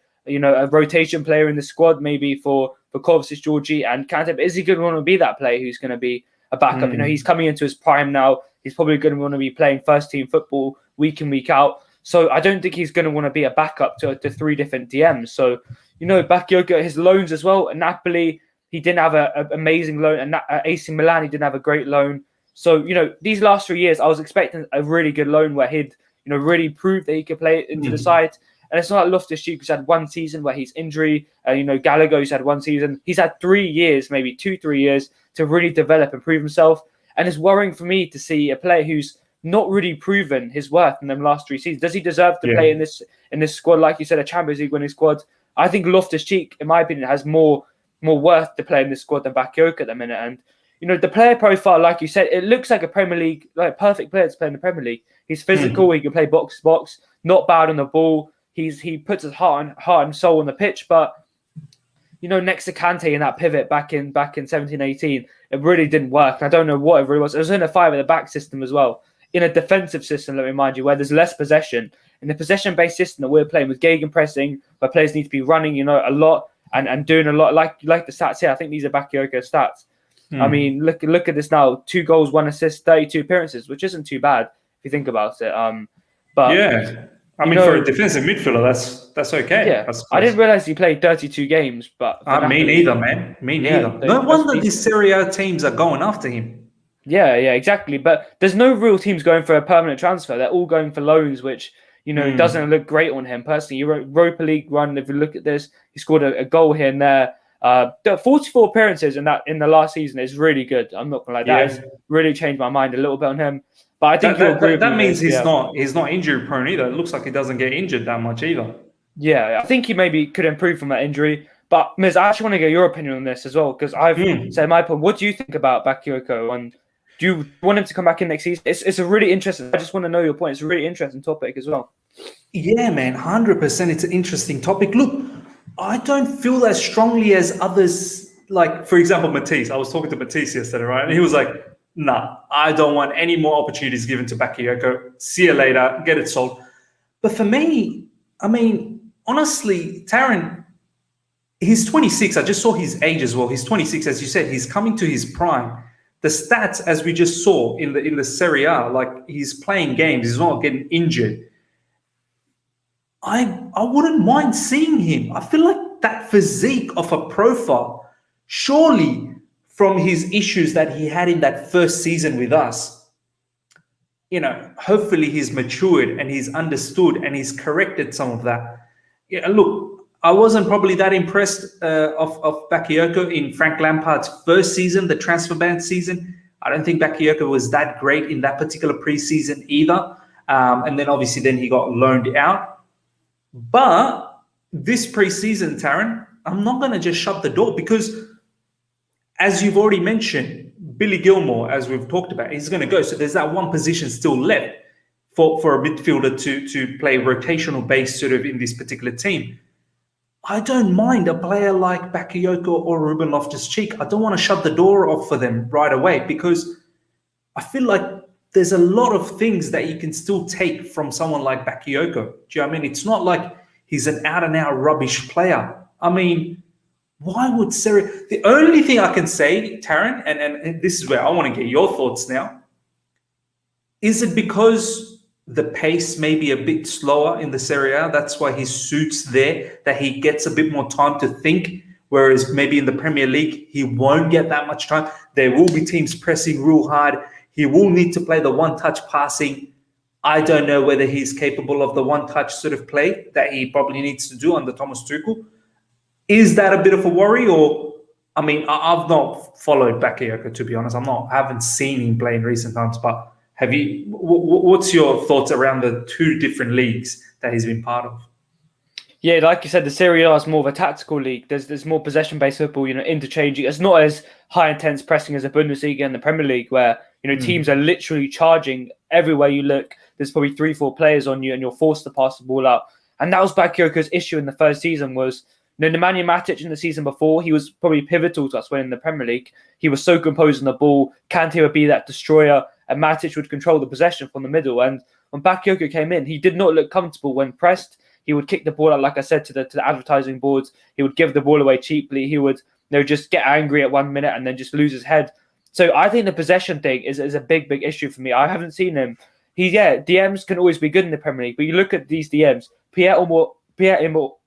rotation player in the squad, maybe for Kovacic, Georgie, and Kante. But is he going to want to be that player who's going to be a backup? He's coming into his prime now. He's probably going to want to be playing first team football week in, week out. So I don't think he's going to want to be a backup to 3 different DMs. So, Bakayoko, his loans as well. At Napoli, he didn't have an amazing loan. And at AC Milan, he didn't have a great loan. So, these last 3 years, I was expecting a really good loan where he'd, really prove that he could play into the side. And it's not like Loftus-Cheek, who's had 1 season where he's injury. Gallagher, who's had 1 season. He's had 3 years, maybe 2-3 years, to really develop and prove himself. And it's worrying for me to see a player who's not really proven his worth in them last 3 seasons. Does he deserve to play in this squad? Like you said, a Champions League winning squad. I think Loftus-Cheek, in my opinion, has more worth to play in this squad than Bakayoko at the minute. And the player profile, like you said, it looks like a Premier League, like perfect player to play in the Premier League. He's physical. He can play box to box. Not bad on the ball. He puts his heart and soul on the pitch. But next to Kante in that pivot back in 17-18, it really didn't work. I don't know what it really was. It was in a 5 at the back system as well. In a defensive system, let me remind you, where there's less possession. In the possession-based system that we're playing with gegenpressing, where players need to be running, a lot and doing a lot. Like the stats here, I think these are Bakayoko stats. I mean, look at this now: 2 goals, 1 assist, 32 appearances, which isn't too bad if you think about it. But yeah, I mean, for a defensive midfielder, that's okay. Yeah, I didn't realize he played 32 games, but me neither, man. Me neither. No wonder these Serie A teams are going after him. Yeah, exactly. But there's no real teams going for a permanent transfer. They're all going for loans, which doesn't look great on him personally. Europa League run. If you look at this, he scored a goal here and there. 44 appearances in the last season is really good. I'm not gonna lie, that's really changed my mind a little bit on him. But I think that means he's not injury prone either. It looks like he doesn't get injured that much either. Yeah, I think he maybe could improve from that injury. But Miz, I actually want to get your opinion on this as well, because I've said my point. What do you think about Bakayoko, and do you want him to come back in next season? It's a really interesting. I just want to know your point. It's a really interesting topic as well. Yeah, man, 100%. It's an interesting topic. Look, I don't feel as strongly as others. Like, for example, Matisse. I was talking to Matisse yesterday, right? And he was like, nah, I don't want any more opportunities given to Bakayoko. See you later. Get it sold. But for me, I mean, honestly, Taron, he's 26. I just saw his age as well. He's 26. As you said, he's coming to his prime. The stats, as we just saw in the Serie A, like he's playing games. He's not getting injured. I wouldn't mind seeing him. I feel like that physique of a profile, surely from his issues that he had in that first season with us, hopefully he's matured and he's understood and he's corrected some of that. Yeah, look, I wasn't probably that impressed of Bakayoko in Frank Lampard's first season, the transfer ban season. I don't think Bakayoko was that great in that particular preseason either. And then obviously then he got loaned out. But this preseason, Taron, I'm not going to just shut the door because, as you've already mentioned, Billy Gilmour, as we've talked about, he's going to go. So there's that one position still left for a midfielder to play rotational base sort of in this particular team. I don't mind a player like Bakayoko or Ruben Loftus-Cheek. I don't want to shut the door off for them right away because I feel like there's a lot of things that you can still take from someone like Bakayoko. Do you know what I mean? It's not like he's an out-and-out rubbish player. I mean, why would Serie... The only thing I can say, Taron, and this is where I want to get your thoughts now, is it because the pace may be a bit slower in the Serie A? That's why he suits there, that he gets a bit more time to think, whereas maybe in the Premier League, he won't get that much time. There will be teams pressing real hard. He will need to play the one-touch passing. I don't know whether he's capable of the one-touch sort of play that he probably needs to do under Thomas Tuchel. Is that a bit of a worry? Or, I mean, I've not followed Bakayoko, to be honest. I haven't seen him play in recent times, but have you? What's your thoughts around the 2 different leagues that he's been part of? Yeah, like you said, the Serie A is more of a tactical league. There's more possession-based football, interchanging. It's not as high-intense pressing as the Bundesliga and the Premier League, where teams are literally charging everywhere you look. There's probably 3-4 players on you, and you're forced to pass the ball out. And that was Bakayoko's issue in the first season. Was Nemanja Matic in the season before, he was probably pivotal to us winning the Premier League. He was so composed on the ball. Kante would be that destroyer, and Matic would control the possession from the middle. And when Bakayoko came in, he did not look comfortable when pressed. He would kick the ball out, like I said, to the advertising boards. He would give the ball away cheaply. He would just get angry at 1 minute and then just lose his head. So I think the possession thing is a big issue for me. I haven't seen him. DMs can always be good in the Premier League, but you look at these DMs. Pierre-Emile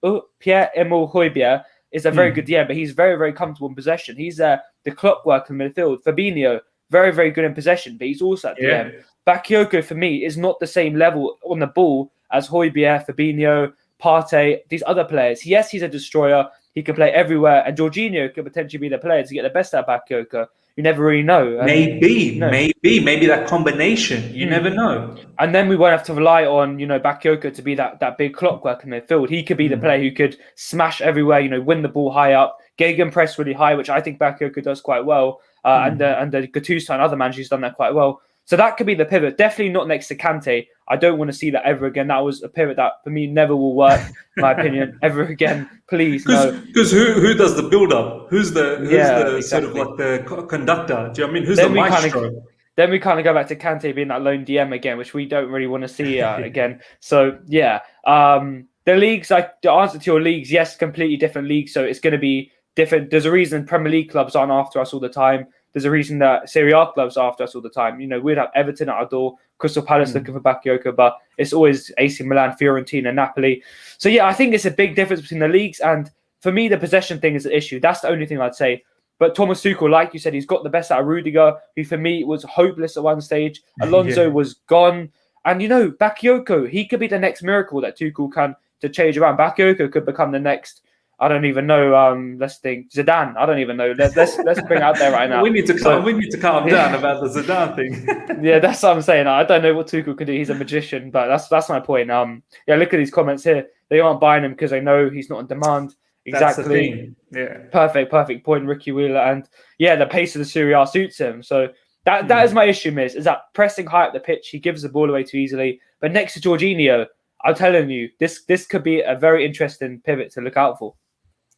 Højbjerg is a very good DM, but he's very, very comfortable in possession. He's the clockwork in midfield. Fabinho, very, very good in possession, but he's also at DM. Bakayoko, for me, is not the same level on the ball as Højbjerg, Fabinho, Partey, these other players. Yes, he's a destroyer. He can play everywhere. And Jorginho could potentially be the player to get the best out of Bakayoko. You never really know. Maybe that combination. You never know. And then we won't have to rely on, Bakayoko to be that big clockwork in midfield. He could be the player who could smash everywhere, win the ball high up, gegenpress really high, which I think Bakayoko does quite well. And the Gattuso and other managers done that quite well. So that could be the pivot. Definitely not next to Kante. I don't want to see that ever again. That was a pivot that, for me, never will work, in my opinion, ever again. Please, no. Because who does the build-up? Who's the sort of like the conductor? Do you know what I mean? Who's the maestro? Then we kind of go back to Kante being that lone DM again, which we don't really want to see again. So, yeah. The leagues, the answer to your leagues, yes, completely different leagues. So it's going to be different. There's a reason Premier League clubs aren't after us all the time. There's a reason that Serie A clubs are after us all the time. We'd have Everton at our door, Crystal Palace looking for Bakayoko, but it's always AC Milan, Fiorentina, Napoli. So, yeah, I think it's a big difference between the leagues. And for me, the possession thing is an issue. That's the only thing I'd say. But Thomas Tuchel, like you said, he's got the best out of Rudiger, who for me was hopeless at one stage. Alonso was gone. And, Bakayoko, he could be the next miracle that Tuchel can to change around. Bakayoko could become the next, I don't even know. Let's think. Zidane. I don't even know. Let's bring it out there right now. We need to calm down about the Zidane thing. Yeah, that's what I'm saying. I don't know what Tuchel can do. He's a magician, but that's my point. Yeah, look at these comments here. They aren't buying him because they know he's not on demand. Exactly. Yeah. Perfect point, Ricky Wheeler. And yeah, the pace of the Serie A suits him. So that is my issue, is that pressing high up the pitch, he gives the ball away too easily. But next to Jorginho, I'm telling you, this could be a very interesting pivot to look out for.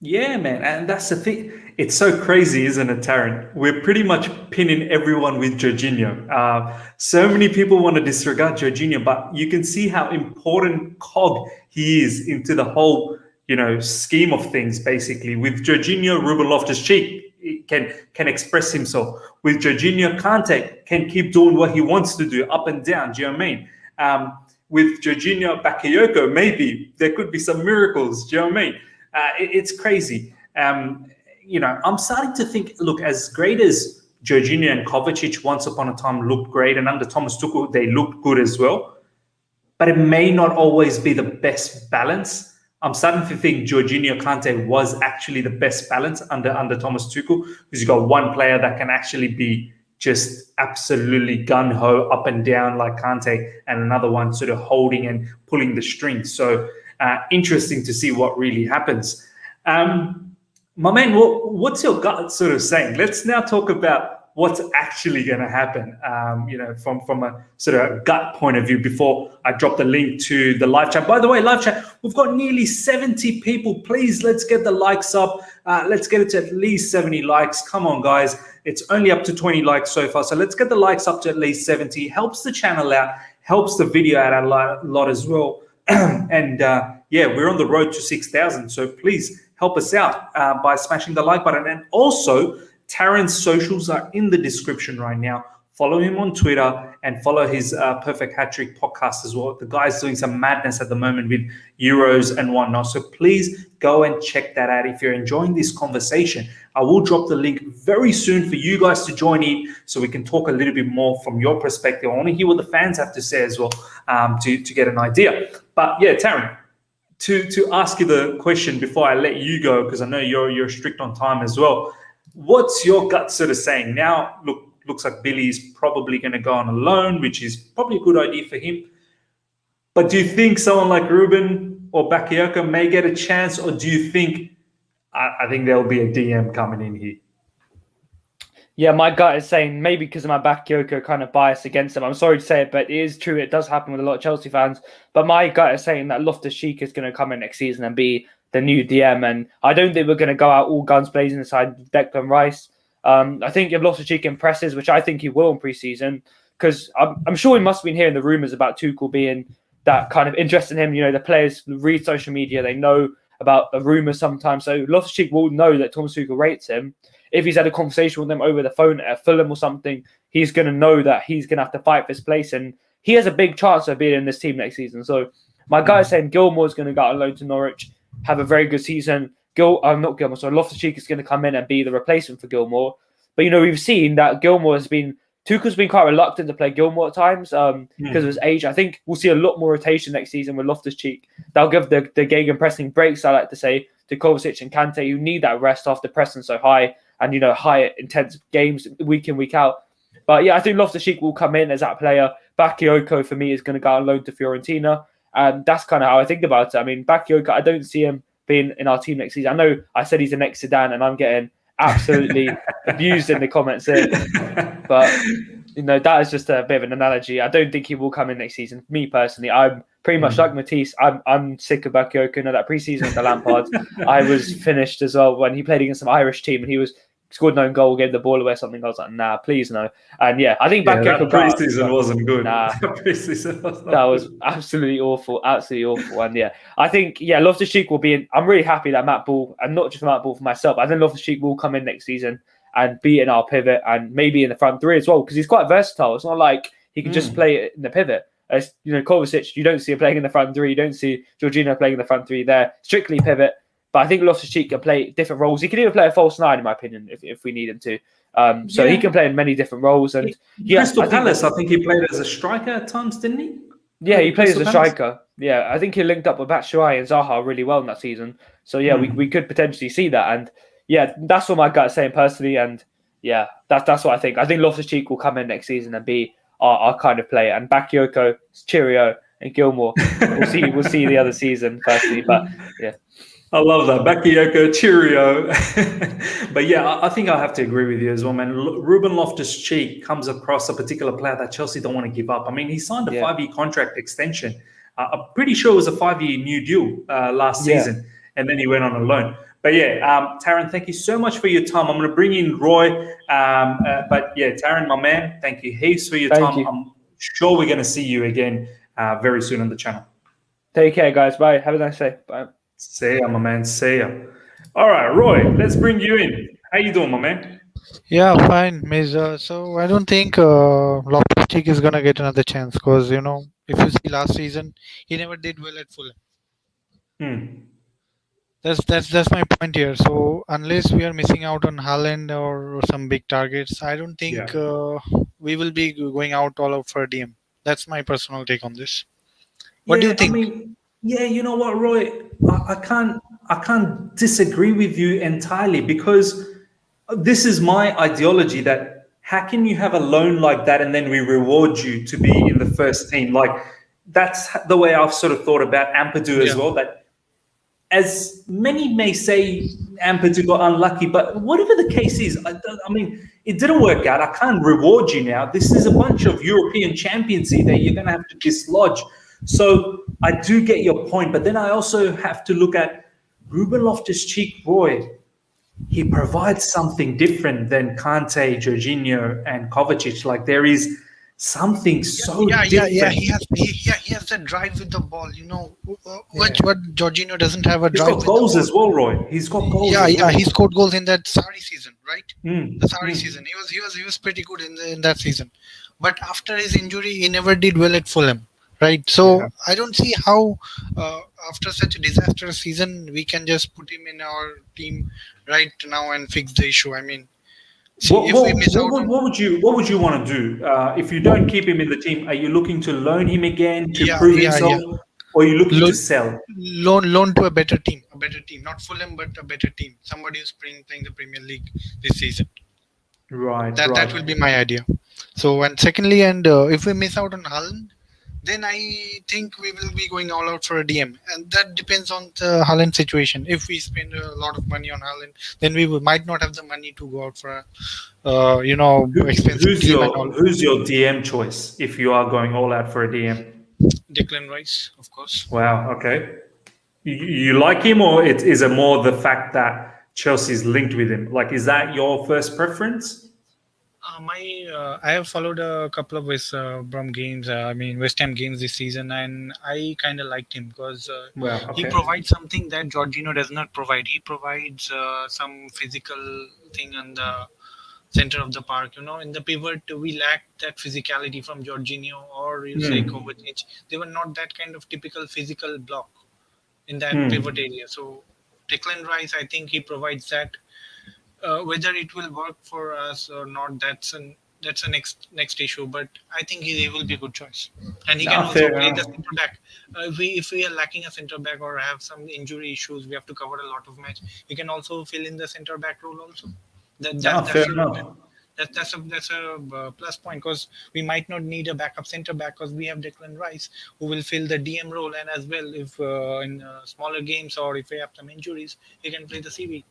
Yeah, man. And that's the thing. It's so crazy, isn't it, Taryn? We're pretty much pinning everyone with Jorginho. So many people want to disregard Jorginho, but you can see how important cog he is into the whole, scheme of things, basically. With Jorginho, Ruben Loftus-Cheek can express himself. With Jorginho, Kante can keep doing what he wants to do, up and down. Do you know what I mean? With Jorginho, Bakayoko, maybe there could be some miracles. Do you know what I mean? It's crazy. I'm starting to think, look, as great as Jorginho and Kovacic once upon a time looked great, and under Thomas Tuchel, they looked good as well, but it may not always be the best balance. I'm starting to think Jorginho Kante was actually the best balance under Thomas Tuchel, because you've got one player that can actually be just absolutely gun-ho up and down like Kante, and another one sort of holding and pulling the strings. So interesting to see what really happens. My man, what's your gut sort of saying? Let's now talk about what's actually going to happen, from a sort of gut point of view before I drop the link to the live chat. By the way, live chat, we've got nearly 70 people. Please, let's get the likes up. Let's get it to at least 70 likes. Come on, guys. It's only up to 20 likes so far. So let's get the likes up to at least 70. Helps the channel out, helps the video out a lot as well. And we're on the road to 6,000. So please help us out by smashing the like button. And also, Taryn's socials are in the description right now. Follow him on Twitter and follow his Perfect Hat Trick podcast as well. The guy's doing some madness at the moment with Euros and whatnot. So please go and check that out if you're enjoying this conversation. I will drop the link very soon for you guys to join in so we can talk a little bit more from your perspective. I want to hear what the fans have to say as well to get an idea. But yeah, Taryn, to ask you the question before I let you go, because I know you're strict on time as well. What's your gut sort of saying? Now, looks like Billy's probably going to go on a loan, which is probably a good idea for him. But do you think someone like Ruben or Bakayoko may get a chance, or do you think? I think there'll be a DM coming in here. Yeah, my gut is saying maybe because of my Bakayoko kind of bias against him. I'm sorry to say it, but it is true. It does happen with a lot of Chelsea fans. But my gut is saying that Loftus-Cheek is going to come in next season and be the new DM. And I don't think we're going to go out all guns blazing inside Declan Rice. I think if Loftus-Cheek impresses, which I think he will in pre-season, because I'm sure he must have been hearing the rumours about Tuchel being that kind of interest in him. You know, the players read social media. They know about the rumours sometimes. So Loftus-Cheek will know that Thomas Tuchel rates him. If he's had a conversation with them over the phone at Fulham or something, he's going to know that he's going to have to fight for his place. And he has a big chance of being in this team next season. So my guy is saying Gilmour is going to go out on loan to Norwich, have a very good season. Loftus-Cheek is going to come in and be the replacement for Gilmour. But, you know, we've seen that Tuchel's been quite reluctant to play Gilmour at times because of his age. I think we'll see a lot more rotation next season with Loftus-Cheek. They'll give the gegenpressing breaks, I like to say, to Kovacic and Kante, who need that rest after pressing so high and, you know, high intense games week in, week out. But yeah, I think Loftus-Cheek will come in as that player. Bakayoko, for me, is going to go on loan to Fiorentina. And that's kind of how I think about it. I mean, Bakayoko, I don't see him being in our team next season. I know I said he's the next Zidane, and I'm getting absolutely abused in the comments here. But, you know, that is just a bit of an analogy. I don't think he will come in next season. Me, personally, I'm pretty much like Matisse. I'm sick of Bakayoko. You know, that pre-season with the Lampard, I was finished as well when he played against some Irish team and he scored no goal, gave the ball away or something. I was like, nah, please no. And yeah, I think Bakayoko pre-season wasn't good. Nah, that was absolutely awful. And yeah, I think Loftus-Cheek will be in. I'm really happy that Matt Ball, and not just for Matt Ball, for myself, I think Loftus-Cheek will come in next season and be in our pivot and maybe in the front three as well, because he's quite versatile. It's not like he can just play in the pivot. As you know, Kovacic, you don't see him playing in the front three. You don't see Jorginho playing in the front three. They're strictly pivot. But I think Loftus-Cheek can play different roles. He can even play a false nine, in my opinion, if we need him to. He can play in many different roles. And Crystal Palace, I think he played as a striker at times, didn't he? Yeah, he played as a striker. Yeah, I think he linked up with Batshuayi and Zaha really well in that season. So yeah, we could potentially see that. And yeah, that's what my gut's saying personally. And yeah, that's what I think. I think Loftus-Cheek will come in next season and be our kind of player. And Bakayoko, cheerio, and Gilmour, we'll see the other season personally. But yeah. I love that. Bakayoko, cheerio. But yeah, I think I have to agree with you as well, man. Ruben Loftus-Cheek comes across a particular player that Chelsea don't want to give up. I mean, he signed a 5-year contract extension. I'm pretty sure it was a 5-year new deal last season. And then he went on a loan. But yeah, Taryn, thank you so much for your time. I'm going to bring in Roy. But yeah, Taryn, my man, thank you heaps for your time. I'm sure we're going to see you again very soon on the channel. Take care, guys. Bye. Have a nice day. Bye. See ya, my man. See ya. All right, Roy, let's bring you in. How you doing, my man? Yeah, fine, Miz. So I don't think Loftus-Cheek is gonna get another chance because if you see last season, he never did well at Fulham. That's my point here. So unless we are missing out on Haaland or some big targets, I don't think we will be going out all out for a DM. That's my personal take on this. What do you think? I mean, you know what, Roy? I can't disagree with you entirely, because this is my ideology that how can you have a loan like that and then we reward you to be in the first team? Like, that's the way I've sort of thought about Ampadu as well, that as many may say Ampadu got unlucky, but whatever the case is, I mean, it didn't work out. I can't reward you now. This is a bunch of European champions here that you're going to have to dislodge. So I do get your point, but then I also have to look at Ruben Loftus-Cheek, Roy. He provides something different than Kante, Jorginho, and Kovacic. Like, there is something different. Yeah. He has that drive with the ball. What Jorginho doesn't have a drive. He's got goals as well, Roy. He's got goals. Yeah. He scored goals in that Sarri season, right? The Sarri season. He was pretty good in that season. But after his injury, he never did well at Fulham. Right, so I don't see how after such a disastrous season we can just put him in our team right now and fix the issue. I mean, what would you want to do if you don't keep him in the team? Are you looking to loan him again to prove himself, or are you looking to sell? Loan to a better team, not Fulham, but a better team. Somebody who's playing the Premier League this season. Right. That will be my idea. So, and secondly, if we miss out on Haaland, then I think we will be going all out for a DM, and that depends on the Haaland situation. If we spend a lot of money on Haaland, then we might not have the money to go out for a, expensive DM and all. Who's your DM choice if you are going all out for a DM? Declan Rice, of course. Wow. Okay. You like him, or is it more the fact that Chelsea's linked with him? Like, is that your first preference? I have followed a couple of West Brom games. West Ham games this season, and I kind of liked him because he provides something that Jorginho does not provide. He provides some physical thing on the center of the park. In the pivot, we lacked that physicality from Jorginho or you say Kovacic. They were not that kind of typical physical block in that pivot area. So Declan Rice, I think he provides that. Whether it will work for us or not, that's a next issue. But I think he will be a good choice, and he can also play the center back. If we are lacking a center back or have some injury issues, we have to cover a lot of match. He can also fill in the center back role also. That's a plus point, because we might not need a backup center back because we have Declan Rice who will fill the DM role, and as well if in smaller games or if we have some injuries, he can play the CB.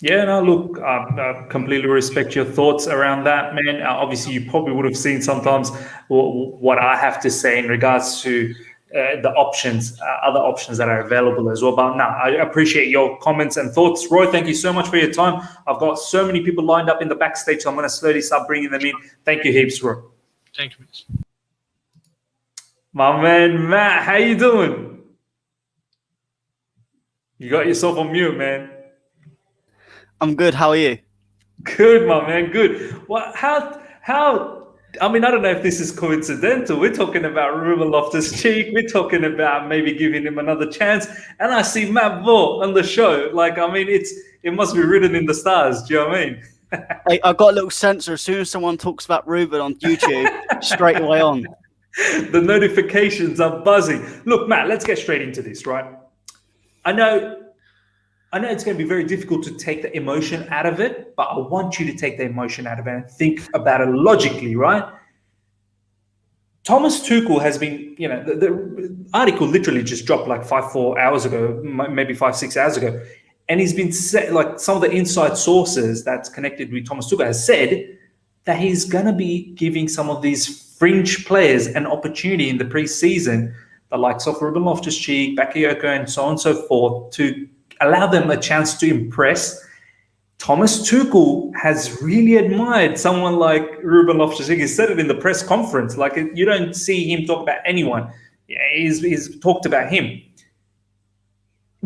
Yeah, no, look, I completely respect your thoughts around that, man. Obviously, you probably would have seen sometimes what I have to say in regards to the options, other options that are available as well. But no, I appreciate your comments and thoughts. Roy, thank you so much for your time. I've got so many people lined up in the backstage, so I'm going to slowly start bringing them in. Thank you heaps, Roy. Thank you, Mitch. My man, Matt, how you doing? You got yourself on mute, man. I'm good. How are you? Good, my man. Good. Well, how? I mean, I don't know if this is coincidental. We're talking about Ruben Loftus-Cheek. We're talking about maybe giving him another chance. And I see Matt Vaught on the show. Like, I mean, it must be written in the stars. Do you know what I mean? I got a little sensor. As soon as someone talks about Ruben on YouTube, straight away on. The notifications are buzzing. Look, Matt, let's get straight into this, right? I know it's going to be very difficult to take the emotion out of it, but I want you to take the emotion out of it and think about it logically, right? Thomas Tuchel has been, the article literally just dropped like 5-6 hours ago. And he's been said, like some of the inside sources that's connected with Thomas Tuchel has said that he's going to be giving some of these fringe players an opportunity in the preseason, the likes of Ruben Loftus-Cheek, Bakayoko, and so on and so forth, to allow them a chance to impress. Thomas Tuchel has really admired someone like Ruben Loftus-Cheek. He said it in the press conference. Like, you don't see him talk about anyone. Yeah, he's talked about him.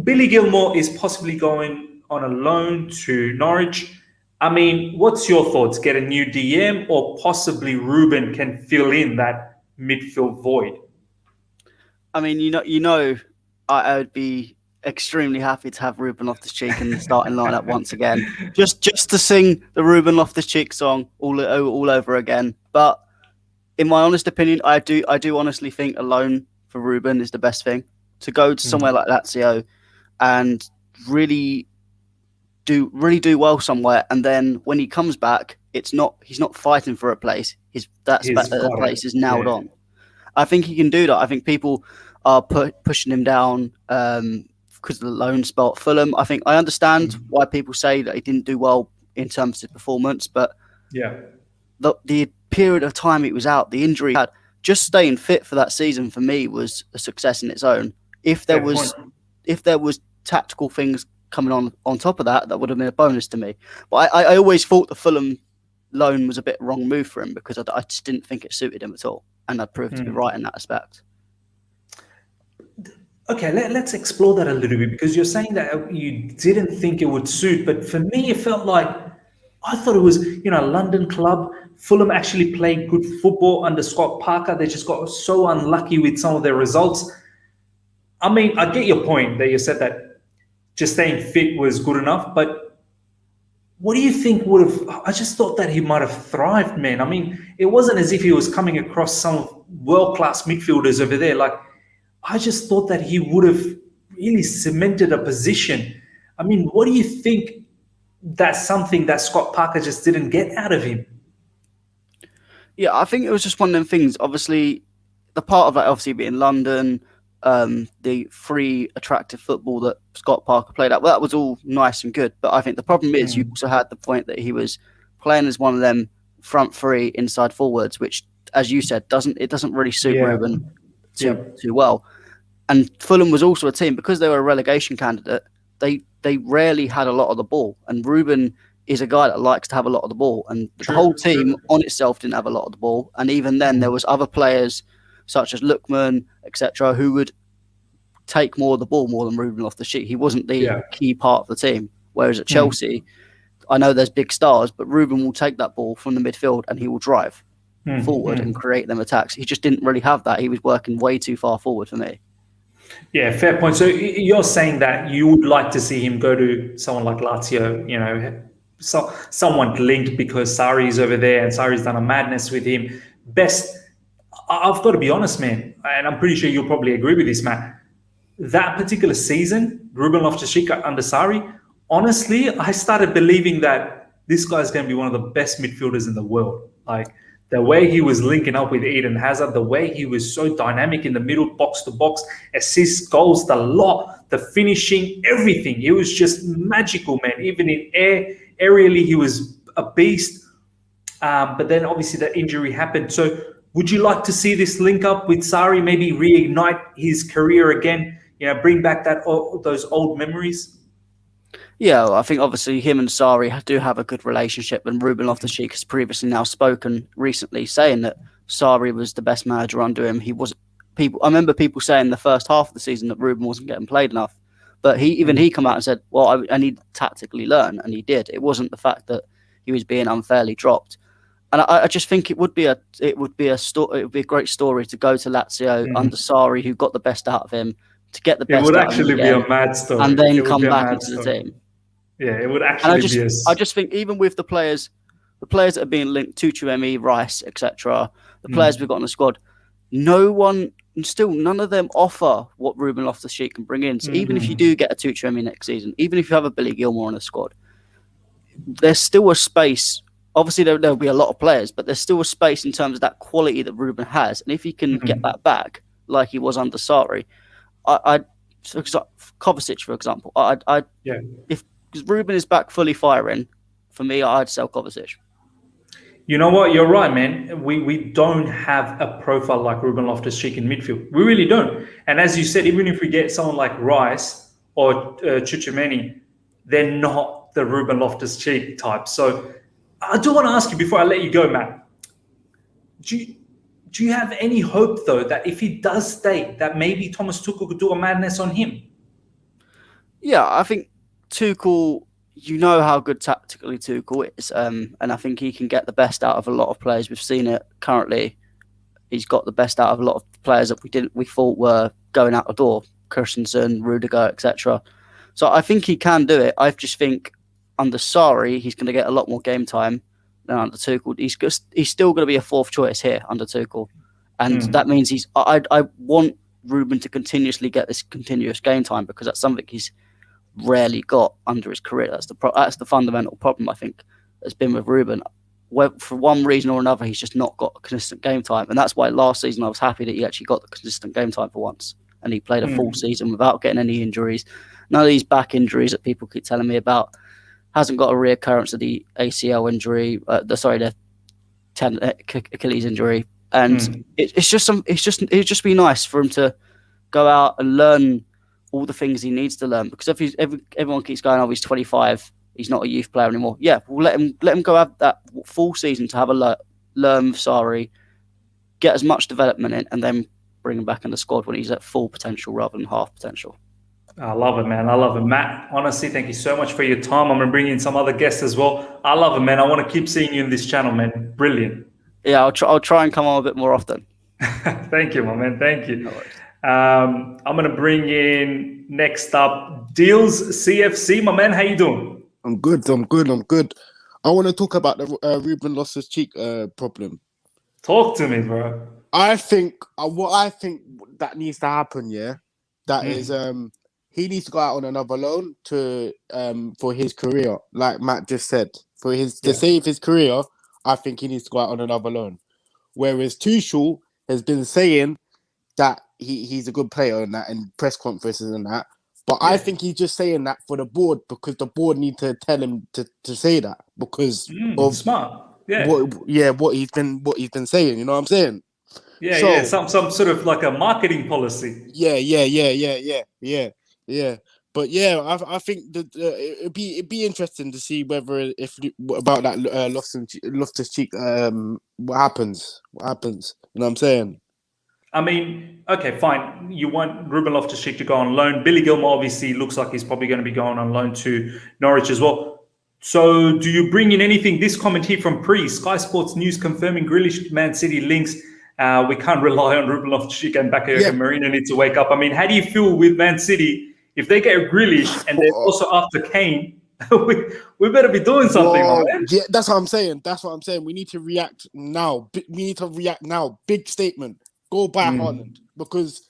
Billy Gilmour is possibly going on a loan to Norwich. I mean, what's your thoughts? Get a new DM, or possibly Ruben can fill in that midfield void? I mean, I would be extremely happy to have Ruben Loftus-Cheek in the starting lineup once again, just to sing the Ruben Loftus-Cheek song all over again. But in my honest opinion, I do honestly think a loan for Ruben is the best thing. To go to somewhere like Lazio and really do well somewhere, and then when he comes back, he's not fighting for a place. That place is nailed on. I think he can do that. I think people are pushing him down because of the loan spell at Fulham. I think I understand why people say that he didn't do well in terms of performance, but the period of time he was out, the injury he had, just staying fit for that season for me was a success in its own. If there was tactical things coming on top of that would have been a bonus to me. But I always thought the Fulham loan was a bit wrong move for him, because I just didn't think it suited him at all, and I proved to be right in that aspect. Okay, let's explore that a little bit, because you're saying that you didn't think it would suit, but for me, it felt like I thought it was, a London club. Fulham actually played good football under Scott Parker. They just got so unlucky with some of their results. I mean, I get your point that you said that just staying fit was good enough, but what do you think would have? I just thought that he might have thrived, man. I mean, it wasn't as if he was coming across some world-class midfielders over there. Like, I just thought that he would have really cemented a position. I mean, what do you think that's something that Scott Parker just didn't get out of him? Yeah, I think it was just one of them things. Obviously, the part of that obviously being London, the free attractive football that Scott Parker played at, well, that was all nice and good. But I think the problem is you also had the point that he was playing as one of them front three inside forwards, which, as you said, doesn't really suit Ruben too well. And Fulham was also a team, because they were a relegation candidate, they rarely had a lot of the ball. And Ruben is a guy that likes to have a lot of the ball. And the whole team on itself didn't have a lot of the ball. And even then, there was other players such as Lookman, etc., who would take more of the ball more than Ruben Loftus-Cheek. He wasn't the key part of the team. Whereas at Chelsea, I know there's big stars, but Ruben will take that ball from the midfield and he will drive forward and create them attacks. He just didn't really have that. He was working way too far forward for me. Yeah, fair point. So you're saying that you would like to see him go to someone like Lazio, you know, someone linked, because Sarri's over there and Sarri's done a madness with him. I've got to be honest, man, and I'm pretty sure you'll probably agree with this, Matt. That particular season, Ruben Loftus-Cheek under Sarri, honestly, I started believing that this guy's going to be one of the best midfielders in the world. Like, the way he was linking up with Eden Hazard, the way he was so dynamic in the middle, box to box, assists, goals, the lot, the finishing, everything. He was just magical, man. Even in aerially, he was a beast. But then obviously the injury happened. So would you like to see this link up with Sarri, maybe reignite his career again, you know, bring back those old memories? Yeah, well, I think obviously him and Sarri do have a good relationship, and Ruben Loftus-Cheek has previously now spoken recently saying that Sarri was the best manager under him. I remember people saying the first half of the season that Ruben wasn't getting played enough, but he come out and said, well, I need to tactically learn, and he did. It wasn't the fact that he was being unfairly dropped. And I just think it would be a great story to go to Lazio under Sarri, who got the best out of him, to get the best. It would actually be a mad story, and then come back into the team. Yeah, it would actually be. I just think even with the players that are being linked to Tuchel, Rice, etc., the players we've got in the squad, none of them offer what Ruben Loftus-Cheek can bring in. So even if you do get a Tuchel next season, even if you have a Billy Gilmour in the squad, there's still a space. Obviously, there'll be a lot of players, but there's still a space in terms of that quality that Ruben has. And if he can get that back, like he was under Sarri, Kovacic, for example, because Ruben is back fully firing, for me, I'd sell Kovacic. You know what? You're right, man. We don't have a profile like Ruben Loftus-Cheek in midfield. We really don't. And as you said, even if we get someone like Rice or Tchouaméni, they're not the Ruben Loftus-Cheek type. So I do want to ask you before I let you go, Matt. Do you have any hope, though, that if he does stay, that maybe Thomas Tuchel could do a madness on him? Yeah, I think Tuchel, you know how good tactically Tuchel is, and I think he can get the best out of a lot of players. We've seen it currently. He's got the best out of a lot of players that we thought were going out the door, Christensen, Rudiger, etc. So I think he can do it. I just think under Sarri, he's going to get a lot more game time than under Tuchel. He's still going to be a fourth choice here under Tuchel, and that means I want Ruben to continuously get this continuous game time, because that's something he's rarely got under his career. That's the fundamental problem, I think, that's been with Ruben. For one reason or another, he's just not got consistent game time, and that's why last season I was happy that he actually got the consistent game time for once, and he played a full season without getting any injuries. None of these back injuries that people keep telling me about. Hasn't got a reoccurrence of the ACL injury, the Achilles injury, and it'd just be nice for him to go out and learn all the things he needs to learn. Because if everyone keeps going, oh, he's 25, he's not a youth player anymore. Yeah, we'll let him go have that full season to have a learn with Sarri, get as much development in, and then bring him back in the squad when he's at full potential rather than half potential. I love it, man. I love it. Matt, honestly, thank you so much for your time. I'm going to bring in some other guests as well. I love it, man. I want to keep seeing you in this channel, man. Brilliant. Yeah, I'll try and come on a bit more often. Thank you, my man. Thank you. No, I'm going to bring in next up Deals CFC. My man, how you doing? I'm good. I want to talk about the Ruben Loftus-Cheek problem. Talk to me, bro. I think that needs to happen, that is he needs to go out on another loan for his career, like Matt just said. To save his career, I think he needs to go out on another loan. Whereas Tuchel has been saying that he's a good player and that, and press conferences and that. But I think he's just saying that for the board because the board need to tell him to say that because of smart. What he's been saying. You know what I'm saying? Some sort of like a marketing policy. Yeah. But yeah, I think that it'd be interesting to see whether about that Loftus-Cheek what happens. You know what I'm saying? I mean, okay, fine. You want Ruben Loftus-Cheek to go on loan. Billy Gilmour obviously looks like he's probably going to be going on loan to Norwich as well. So do you bring in anything? This comment here from Sky Sports News confirming Grealish Man City links. We can't rely on Ruben Loftus-Cheek and Bakayoko and Marino need to wake up. I mean, how do you feel with Man City? If they get Grealish and they're also after Kane, we better be doing something. Man. Yeah, that's what I'm saying. We need to react now. Big statement. Go buy Haaland because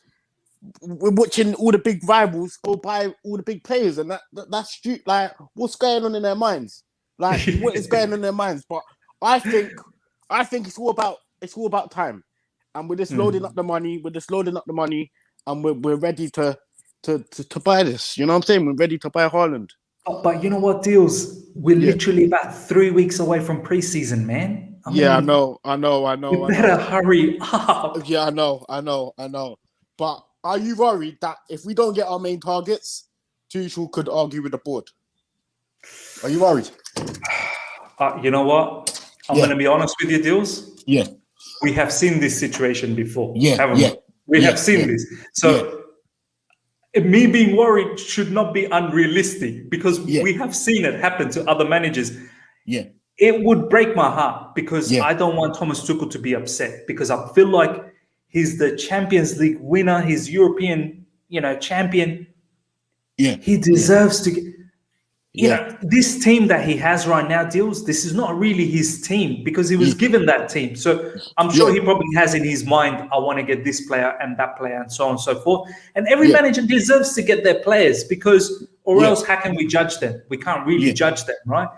we're watching all the big rivals go buy all the big players, and that's stupid. Like, what's going on in their minds? Like, what is going on in their minds? But I think it's all about time, and we're just loading up the money. And we're ready to buy this. You know what I'm saying? We're ready to buy Haaland. But you know what, Deals? We're literally about 3 weeks away from preseason, man. I mean, I know. You better hurry up. Yeah, I know. But are you worried that if we don't get our main targets, Tuchel could argue with the board? Are you worried? You know what? I'm going to be honest with you, Deals. Yeah. We have seen this situation before, haven't we? We have seen this. So me being worried should not be unrealistic because we have seen it happen to other managers. Yeah. It would break my heart because I don't want Thomas Tuchel to be upset because I feel like he's the Champions League winner, he's European, champion. Yeah. He deserves to get... You know, this team that he has right now, Deals, this is not really his team because he was given that team. So I'm sure he probably has in his mind, I want to get this player and that player and so on and so forth. And every manager deserves to get their players because or else how can we judge them? We can't really judge them, right?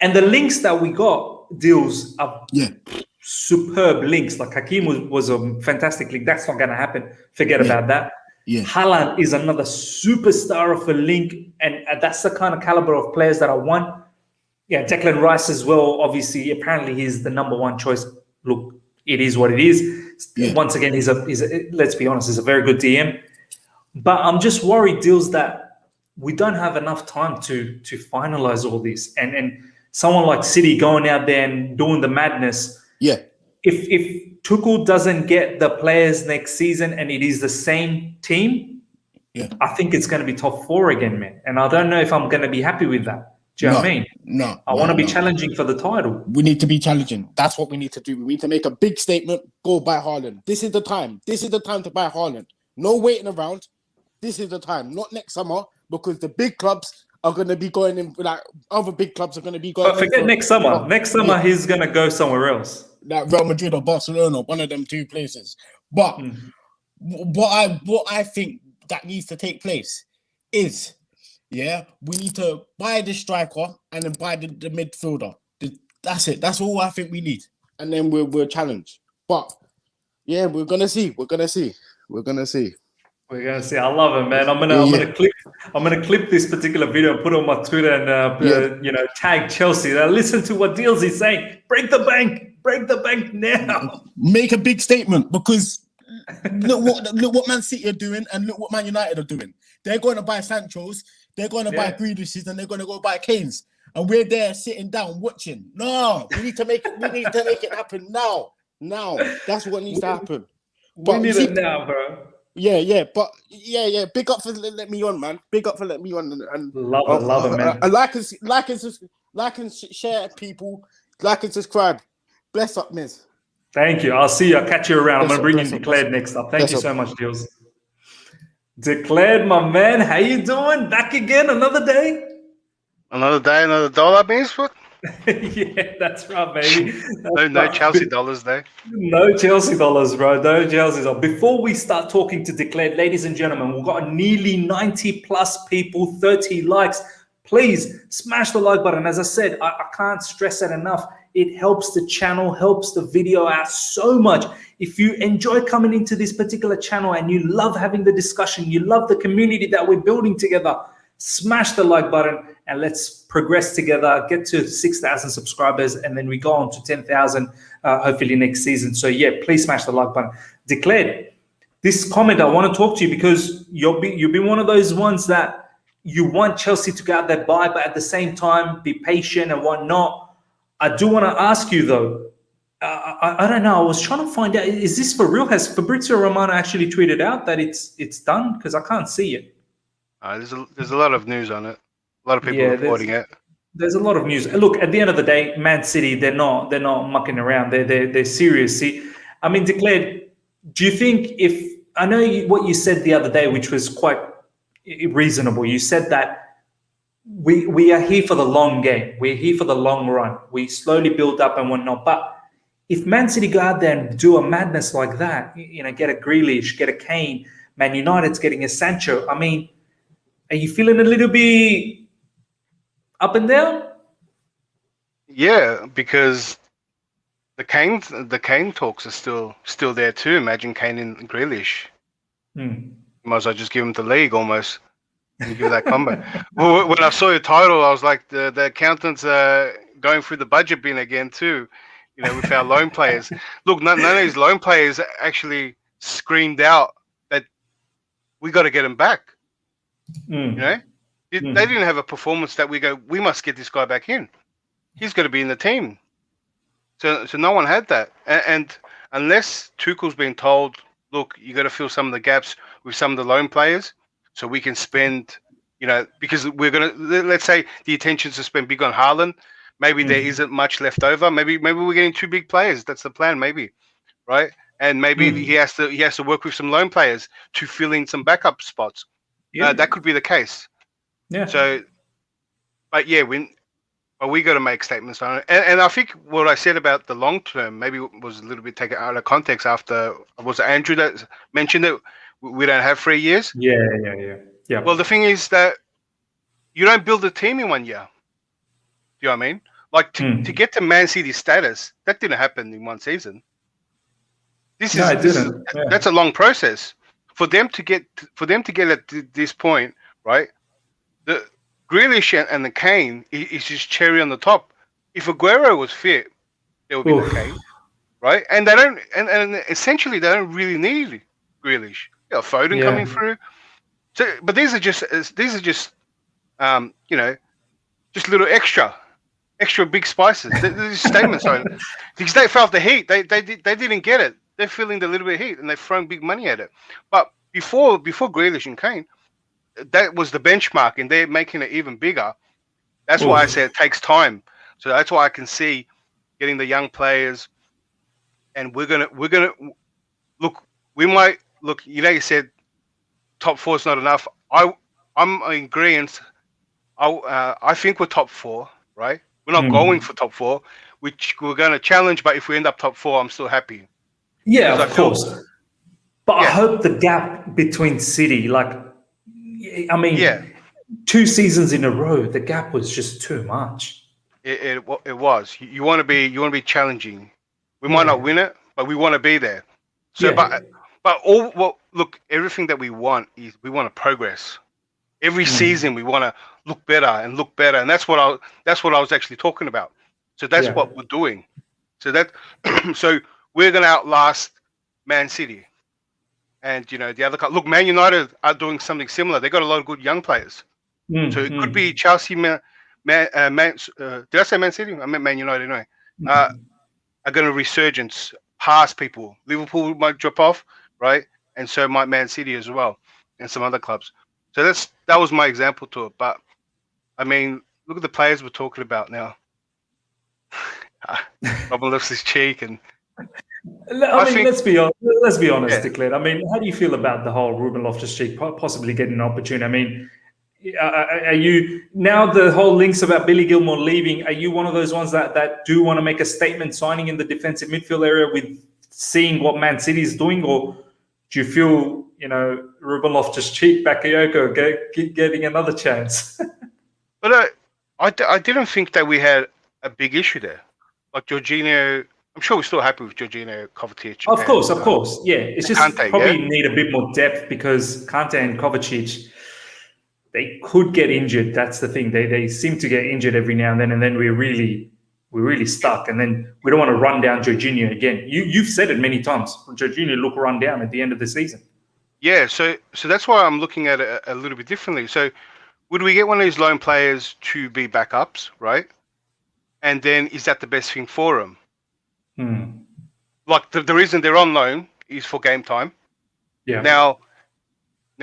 And the links that we got, Deals, are superb links. Like Hakim was a fantastic link. That's not going to happen. Forget about that. Yeah. Haaland is another superstar of a link, and that's the kind of caliber of players that I want. Yeah, Declan Rice as well. Obviously, apparently he's the number one choice. Look, it is what it is. Yeah. Once again, he's a let's be honest, he's a very good DM. But I'm just worried, Deals, that we don't have enough time to finalize all this. And someone like City going out there and doing the madness. Yeah. If Tuchel doesn't get the players next season and it is the same team, I think it's going to be top 4 again, man. And I don't know if I'm going to be happy with that. Do you know what I mean? No. I want to be challenging for the title. We need to be challenging. That's what we need to do. We need to make a big statement. Go buy Haaland. This is the time. This is the time to buy Haaland. No waiting around. This is the time. Not next summer because the big clubs are going to be going in. Like other big clubs are going to be going. But forget next summer. Next summer he's going to go somewhere else. Like Real Madrid or Barcelona, one of them two places. But what I think that needs to take place is, we need to buy the striker and then buy the midfielder. That's it. That's all I think we need. And then we'll challenge. But we're gonna see. We're gonna see. I love it, man. I'm gonna clip this particular video and put it on my Twitter and tag Chelsea. Now listen to what Deals is saying. Break the bank now. Make a big statement because look what Man City are doing and look what Man United are doing. They're going to buy Sancho's, they're going to buy Grealish's, and they're going to go buy Kane's, and we're there sitting down watching. No, we need to make it happen now. That's what needs to happen. But we need it now, bro. But big up for letting me on, man. Big up for letting me on, and love it, man. Like and share, people. Like and subscribe. Bless up, Miz. Thank you. I'll see you. I'll catch you around. I'm gonna bring you Declared next up. Thank you so much, Deals. Declared, my man. How you doing? Back again? Another day? Another day, another dollar, Beansfoot? Yeah, that's right, baby. No Chelsea dollars, though. No Chelsea dollars, bro. No Chelsea dollars. Before we start talking to Declared, ladies and gentlemen, we've got nearly 90 plus people, 30 likes. Please smash the like button. As I said, I can't stress it enough. It helps the channel, helps the video out so much. If you enjoy coming into this particular channel and you love having the discussion, you love the community that we're building together, smash the like button and let's progress together, get to 6,000 subscribers, and then we go on to 10,000 hopefully next season. So yeah, please smash the like button. Declared, this comment, I want to talk to you because you've been one of those ones that you want Chelsea to go out there, buy, but at the same time, be patient and whatnot. I do want to ask you, though, I don't know. I was trying to find out, is this for real? Has Fabrizio Romano actually tweeted out that it's done? Because I can't see it. There's a lot of news on it. A lot of people reporting it. There's a lot of news. Look, at the end of the day, Man City, they're not mucking around. They're serious. See, I mean, Declared, do you think I know what you said the other day, which was quite reasonable. You said that we are here for the long game. We're here for the long run. We slowly build up and whatnot. But if Man City go out there and do a madness like that, get a Grealish, get a Kane, Man United's getting a Sancho. I mean, are you feeling a little bit up and down? Yeah, because the Kane talks are still there too. Imagine Kane and Grealish. Might as well just give him the league almost and give that combo. Well, when I saw your title, I was like, the accountants are going through the budget bin again too, with our loan players. Look, none of these loan players actually screamed out that we got to get him back. They didn't have a performance that we must get this guy back in. He's got to be in the team. So no one had that. And unless Tuchel's been told, look, you got to fill some of the gaps with some of the loan players so we can spend, because we're going to, let's say the intention is to spend big on Haaland. Maybe there isn't much left over. Maybe we're getting 2 big players. That's the plan, maybe, right? And maybe he has to work with some loan players to fill in some backup spots. Yeah. That could be the case. Yeah. So, but yeah, we got to make statements on it. And I think what I said about the long term maybe was a little bit taken out of context after, was it Andrew that mentioned that we don't have 3 years? Yeah. Well, the thing is that you don't build a team in 1 year. Do you know what I mean? Like to get to Man City status, that didn't happen in 1 season. That's a long process. For them to get at this point, right? The Grealish and the Kane is just cherry on the top. If Aguero was fit, there would be the Kane, right? And they don't, and essentially they don't really need Grealish. Foden coming through. So, but these are just just little extra big spices. These statements on because they felt the heat. They didn't get it. They're feeling the little bit of heat and they've thrown big money at it. But before Grealish and Kane, that was the benchmark, and they're making it even bigger. That's why I say it takes time. So that's why I can see getting the young players, and we're gonna look. We might look. You said top 4 is not enough. I'm in agreement. I think we're top 4, right? We're not going for top 4, which we're going to challenge. But if we end up top 4, I'm still happy. Yeah, of course. But I hope the gap between City, 2 seasons in a row, the gap was just too much. It was. You want to be challenging. We might not win it, but we want to be there. So, look, everything that we want is we want to progress. Every season we want to look better, and that's what I was actually talking about. So that's what we're doing. So so we're going to outlast Man City. And the other look, Man United are doing something similar. They got a lot of good young players, so it could be Chelsea. Did I say Man City? I meant Man United anyway. Are going to resurgence past people. Liverpool might drop off, right? And so might Man City as well, and some other clubs. So that was my example to it. But I mean, look at the players we're talking about now. Ruben Loftus-Cheek and. Let's be honest, Declared. I mean, how do you feel about the whole Ruben Loftus-Cheek possibly getting an opportunity? I mean, are you now the whole links about Billy Gilmour leaving? Are you one of those ones that do want to make a statement signing in the defensive midfield area with seeing what Man City is doing, or do you feel Ruben Loftus-Cheek, Bakayoko getting another chance? But I didn't think that we had a big issue there. like Jorginho. I'm sure we're still happy with Jorginho, Kovacic. Of course. Yeah, it's just Kante, probably need a bit more depth because Kante and Kovacic, they could get injured. That's the thing. They seem to get injured every now and then we're really stuck. And then we don't want to run down Jorginho again. You've said it many times. Jorginho look run down at the end of the season. Yeah, so that's why I'm looking at it a little bit differently. So would we get one of these loan players to be backups, right? And then is that the best thing for them? Like the reason they're on loan is for game time. Yeah. Now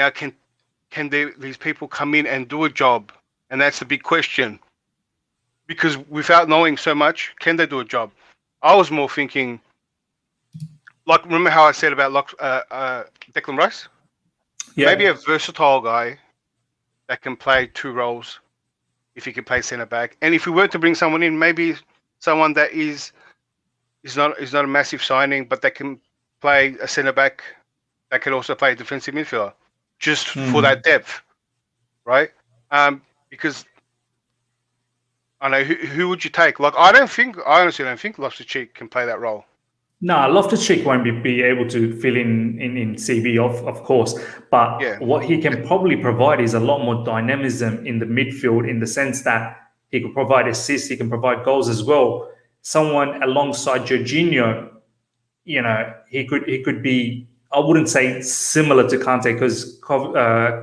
can these people come in and do a job? And that's the big question. Because without knowing so much, can they do a job? I was more thinking, like, remember how I said about Declan Rice? Yeah. Maybe a versatile guy that can play two roles if he can play centre back. And if we were to bring someone in, maybe someone that is not a massive signing, but that can play a centre back that can also play a defensive midfielder, just for that depth, right? Because I know who would you take? Like, I honestly don't think Loftus-Cheek can play that role. No, Loftus-Cheek won't be able to fill in CB, of course. But what he can probably provide is a lot more dynamism in the midfield, in the sense that he could provide assists, he can provide goals as well. Someone alongside Jorginho, he could be, I wouldn't say similar to Kante, because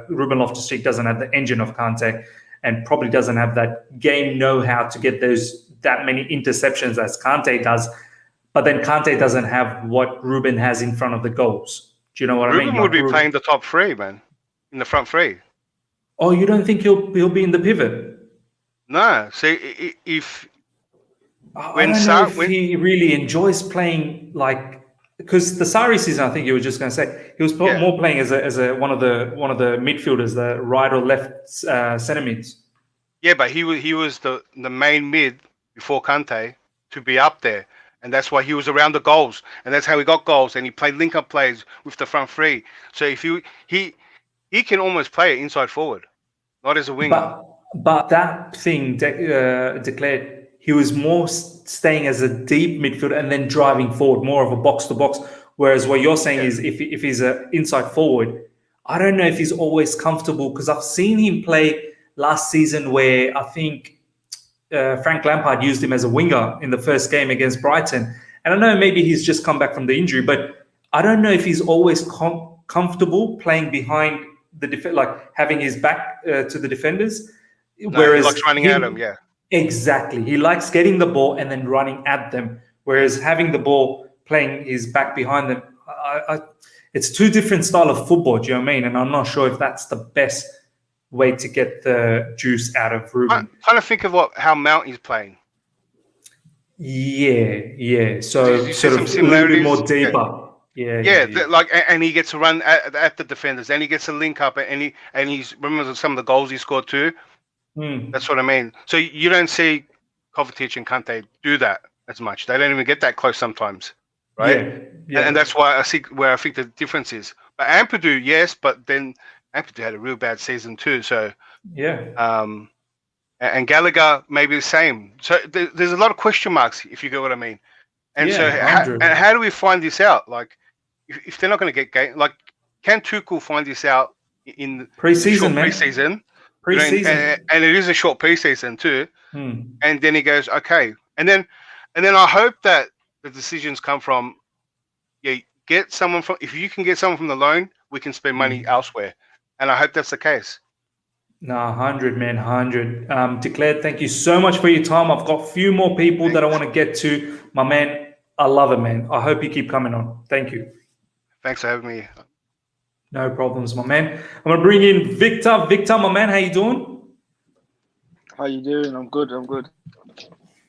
Ruben Loftus-Cheek doesn't have the engine of Kante and probably doesn't have that game know-how to get that many interceptions as Kante does. But then Kante doesn't have what Ruben has in front of the goals. Do you know what I mean? Ruben would be playing the top three, man, in the front three. Oh, you don't think he'll be in the pivot? No. See, if I don't know if he really enjoys playing, like, because the Sarri season, I think you were just going to say, he was more playing as a one of the midfielders, the right or left centre mids. Yeah, but he was the main mid before Kante to be up there, and that's why he was around the goals, and that's how he got goals, and he played link-up plays with the front three. So if he can almost play it inside forward, not as a winger. But that thing declared. He was more staying as a deep midfielder and then driving forward, more of a box-to-box. Whereas what you're saying is if he's an inside forward, I don't know if he's always comfortable, because I've seen him play last season where I think Frank Lampard used him as a winger in the first game against Brighton. And I know maybe he's just come back from the injury, but I don't know if he's always comfortable playing behind the like having his back to the defenders. Whereas he likes running at them, Exactly. He likes getting the ball and then running at them, whereas having the ball, playing his back behind them, it's two different style of football, do you know what I mean? And I'm not sure if that's the best way to get the juice out of Ruben. I kind of think of how Mount is playing. Yeah. So sort of a little bit more deeper. Yeah. Like, and he gets to run at the defenders, and he gets to link up, and he's remember some of the goals he scored too. That's what I mean. So you don't see Kovacic and Kante do that as much. They don't even get that close sometimes, right? Yeah. And that's why I think the difference is. But Ampadu, yes, but then Ampadu had a real bad season too. So and Gallagher maybe the same. So there's a lot of question marks, if you get what I mean. And how do we find this out? Like, if they're not going to get game, like, can Tuchel find this out in preseason? And it is a short preseason too. And then he goes, okay. And then I hope that the decisions come from, get someone from, if you can get someone from the loan, we can spend money elsewhere. And I hope that's the case. No, 100, man, 100. Declared, thank you so much for your time. I've got a few more people that I want to get to. My man, I love it, man. I hope you keep coming on. Thank you. Thanks for having me. No problems, my man. I'm going to bring in Victor. Victor, my man, how you doing? How you doing? I'm good.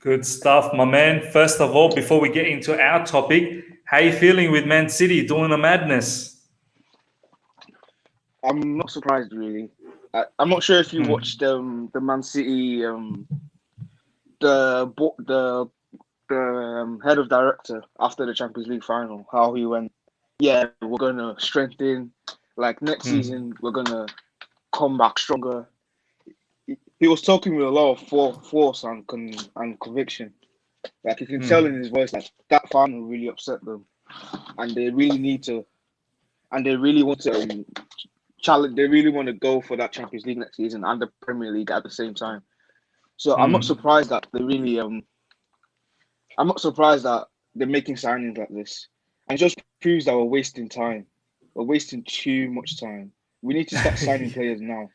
Good stuff, my man. First of all, before we get into our topic, how you feeling with Man City doing the madness? I'm not surprised, really. I'm not sure if you watched the Man City, the head of director after the Champions League final, how he went, we're going to strengthen, like next season, we're going to come back stronger. He was talking with a lot of force and conviction. Like you can tell in his voice, like that final really upset them, and they really need to, and they really want to challenge. They really want to go for that Champions League next season and the Premier League at the same time. So I'm not surprised that they really I'm not surprised that they're making signings like this, and it just proves that we're wasting time. We're wasting too much time. We need to start signing players now.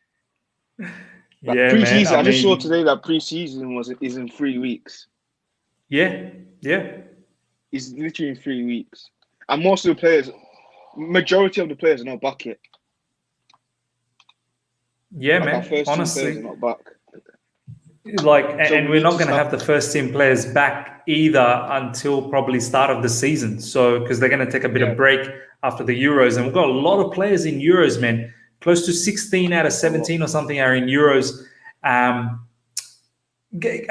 Like pre-season, I just saw today that pre-season is in 3 weeks. Yeah. It's literally in 3 weeks, and most of the players, majority of the players are not back yet. Yeah, Like man. our first Honestly, team players are not back. Like, So and we're not going to have the first team players back either until probably start of the season. So, because they're going to take a bit of break after the Euros, and we've got a lot of players in Euros, man. Close to 16 out of 17 or something are in Euros. I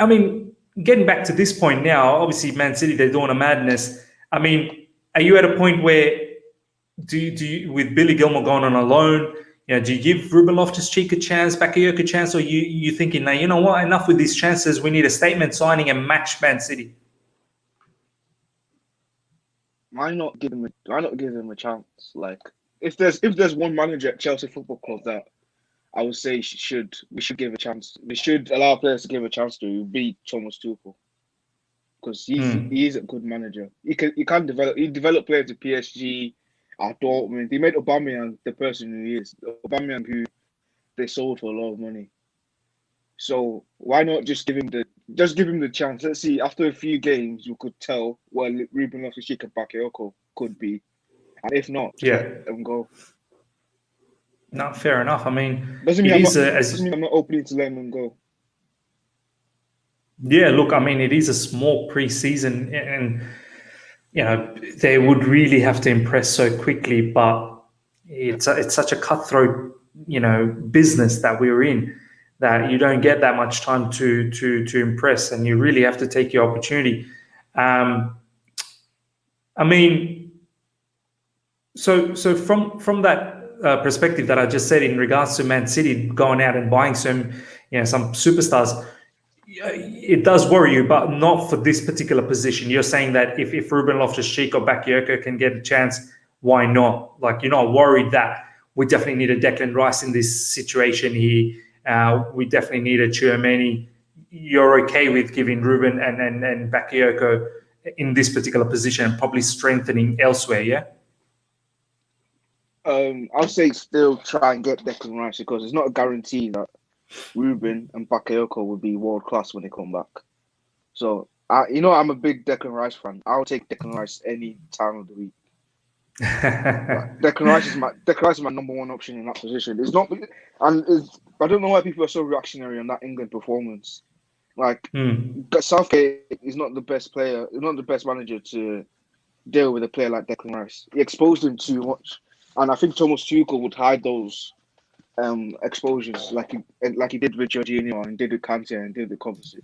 mean, getting back to this point now, obviously, Man City, they're doing a madness. I mean, are you at a point where do you with Billy Gilmour going on a loan? Do you give Ruben Loftus-Cheek a chance, Bakayoko a chance, or you thinking, now, you know what, enough with these chances, we need a statement signing and match Man City? Why not give him a chance? Like, if there's one manager at Chelsea Football Club that I would say we should give a chance, we should allow players to give a chance to, it would be Thomas Tuchel, because he is a good manager. He develop players at PSG, at Dortmund. He made Aubameyang the person who he is. Aubameyang who they sold for a lot of money. So why not just give him the chance? Let's see. After a few games, you could tell where Ruben Loftus-Cheek and Bakayoko could be, and if not, let them go. No, fair enough. I mean, doesn't mean I'm not opening to letting them go. Yeah, look, I mean, it is a small pre-season, and they would really have to impress so quickly. But it's such a cutthroat, business that we're in, that you don't get that much time to impress, and you really have to take your opportunity. I mean, so from that perspective that I just said in regards to Man City going out and buying some superstars, it does worry you, but not for this particular position. You're saying that if Ruben Loftus-Cheek or Bakayoko can get a chance, why not? Like, you're not worried that we definitely need a Declan Rice in this situation here. We definitely need a Tchouaméni. You're okay with giving Ruben and Bakayoko in this particular position and probably strengthening elsewhere, yeah? I'll say still try and get Declan Rice, because it's not a guarantee that Ruben and Bakayoko will be world class when they come back. So, I'm a big Declan Rice fan. I'll take Declan Rice any time of the week. Declan Rice is my number one option in that position. It's not, and I don't know why people are so reactionary on that England performance. Like, Southgate is not the best player, not the best manager to deal with a player like Declan Rice. He exposed him too much, and I think Thomas Tuchel would hide those exposures like he did with Jorginho and did with Kante and did with Kovacic.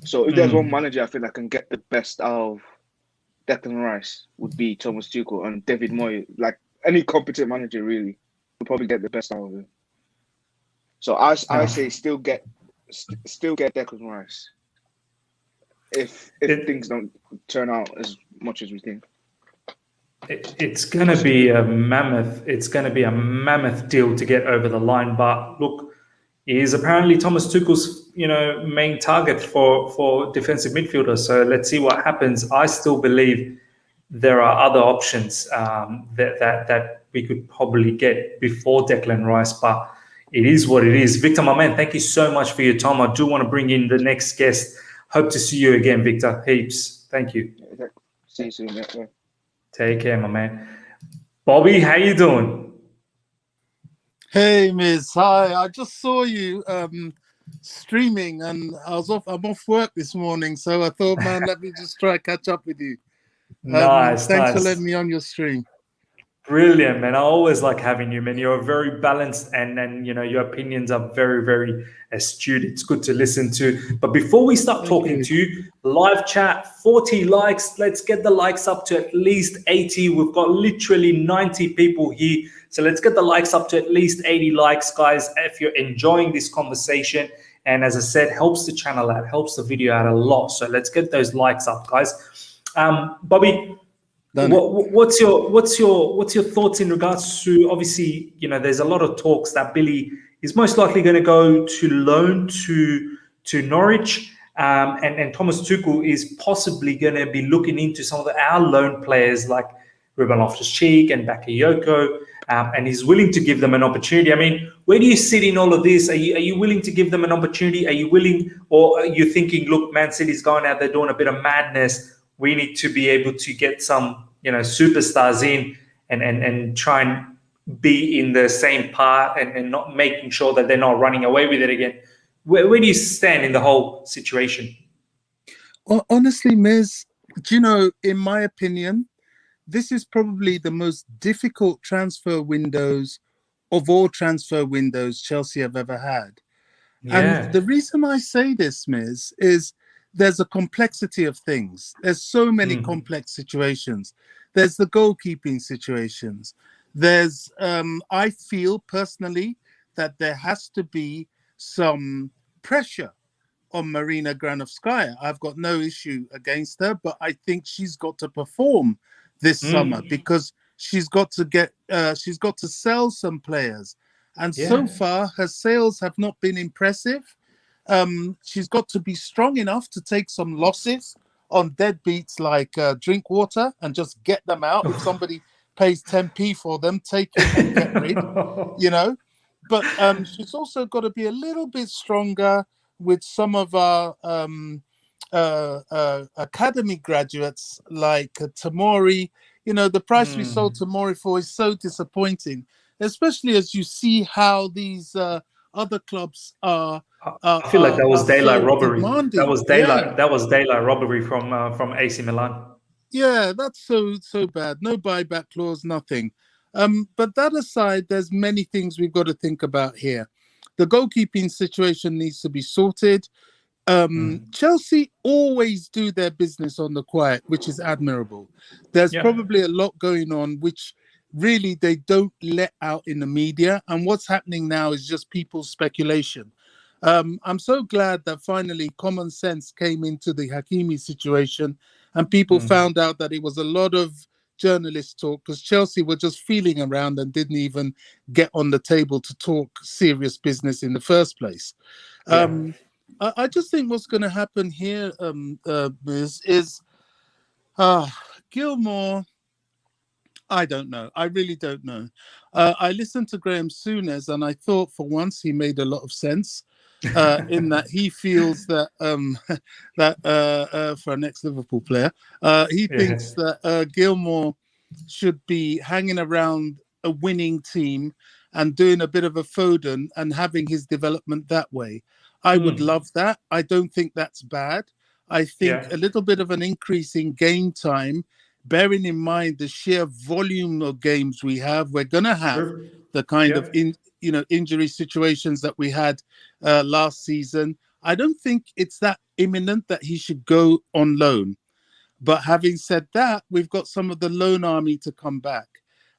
So if there's one manager I feel that can get the best out of Declan Rice, would be Thomas Tuchel, and David Moyes. Like, any competent manager really will probably get the best out of him. So I say still get Declan Rice if things don't turn out as much as we think. It's going to be a mammoth. It's going to be a mammoth deal to get over the line. But look, he is apparently Thomas Tuchel's main target for defensive midfielders. So let's see what happens. I still believe there are other options that we could probably get before Declan Rice. But it is what it is. Victor, my man, thank you so much for your time. I do want to bring in the next guest. Hope to see you again, Victor. Heaps. Thank you. See you soon, mate. Take care, my man. Bobby, how you doing? Hey, Miz. Hi. I just saw you streaming, and I'm off work this morning, so I thought, man, let me just try to catch up with you. Thanks for letting me on your stream. Brilliant, man. I always like having you, man. You're very balanced, and your opinions are very, very astute. It's good to listen to. But before we start talking to you, live chat, 40 likes. Let's get the likes up to at least 80. We've got literally 90 people here. So let's get the likes up to at least 80 likes, guys, if you're enjoying this conversation. And as I said, helps the channel out, helps the video out a lot. So let's get those likes up, guys. Bobby, what's your thoughts in regards to, obviously, there's a lot of talks that Billy is most likely going to go to loan to Norwich, and Thomas Tuchel is possibly going to be looking into some of our loan players like Ruben Loftus-Cheek and Bakayoko, and he's willing to give them an opportunity. I mean, where do you sit in all of this? Are you willing to give them an opportunity? Are you willing, or are you thinking, look, Man City's going out there doing a bit of madness. We need to be able to get some, superstars in and try and be in the same part and not making sure that they're not running away with it again. Where do you stand in the whole situation? Well, honestly, Miz, in my opinion, this is probably the most difficult transfer windows of all transfer windows Chelsea have ever had. Yeah. And the reason I say this, Miz, is there's a complexity of things. There's so many complex situations. There's the goalkeeping situations. There's, I feel personally that there has to be some pressure on Marina Granovskaya. I've got no issue against her, but I think she's got to perform this summer, because she's got to sell some players. And so far, her sales have not been impressive. She's got to be strong enough to take some losses on deadbeats like Drinkwater and just get them out. If somebody pays 10p for them, take it and get rid, But she's also got to be a little bit stronger with some of our academy graduates like Tamori. The price we sold Tamori for is so disappointing, especially as you see how these other clubs are. I feel like that was daylight robbery. Demanding. That was daylight. That was daylight robbery from AC Milan. Yeah, that's so bad. No buyback clause, nothing. But that aside, there's many things we've got to think about here. The goalkeeping situation needs to be sorted. Chelsea always do their business on the quiet, which is admirable. There's probably a lot going on which really they don't let out in the media, and what's happening now is just people's speculation. I'm so glad that finally common sense came into the Hakimi situation and people found out that it was a lot of journalist talk, because Chelsea were just feeling around and didn't even get on the table to talk serious business in the first place. I just think what's going to happen here is Gilmour. I don't know. I really don't know. I listened to Graham Souness and I thought for once he made a lot of sense in that he feels that for an ex-Liverpool player, he thinks that Gilmour should be hanging around a winning team and doing a bit of a Foden and having his development that way. I would love that. I don't think that's bad. I think a little bit of an increase in game time, bearing in mind the sheer volume of games we have, we're going to have the kind of injury situations that we had last season. I don't think it's that imminent that he should go on loan. But having said that, we've got some of the loan army to come back.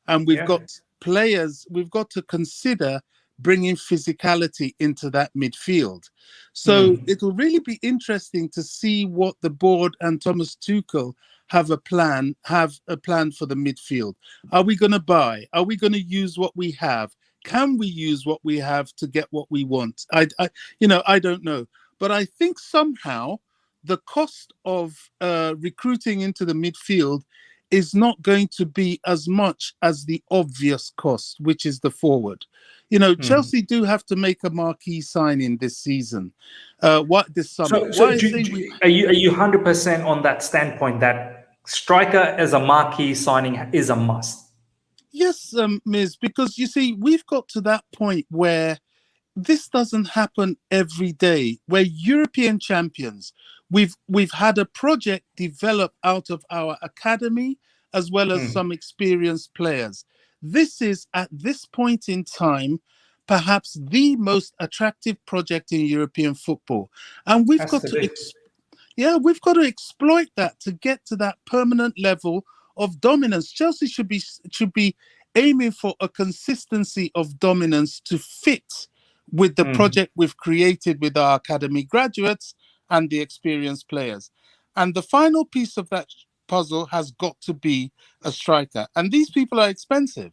And we've got players, we've got to consider bringing physicality into that midfield. So it'll really be interesting to see what the board and Thomas Tuchel have a plan for the midfield. Are we going to buy? Are we going to use what we have? Can we use what we have to get what we want? I don't know. But I think somehow the cost of recruiting into the midfield is not going to be as much as the obvious cost, which is the forward. Chelsea do have to make a marquee signing this season. This summer? Are you 100% on that standpoint that striker as a marquee signing is a must? Yes, Miz, because you see, we've got to that point where this doesn't happen every day. We're European champions. We've had a project develop out of our academy as well as some experienced players. This is, at this point in time, perhaps the most attractive project in European football. And we've got to exploit that to get to that permanent level of dominance. Chelsea should be aiming for a consistency of dominance to fit with the project we've created with our academy graduates and the experienced players. And the final piece of that puzzle has got to be a striker. And these people are expensive.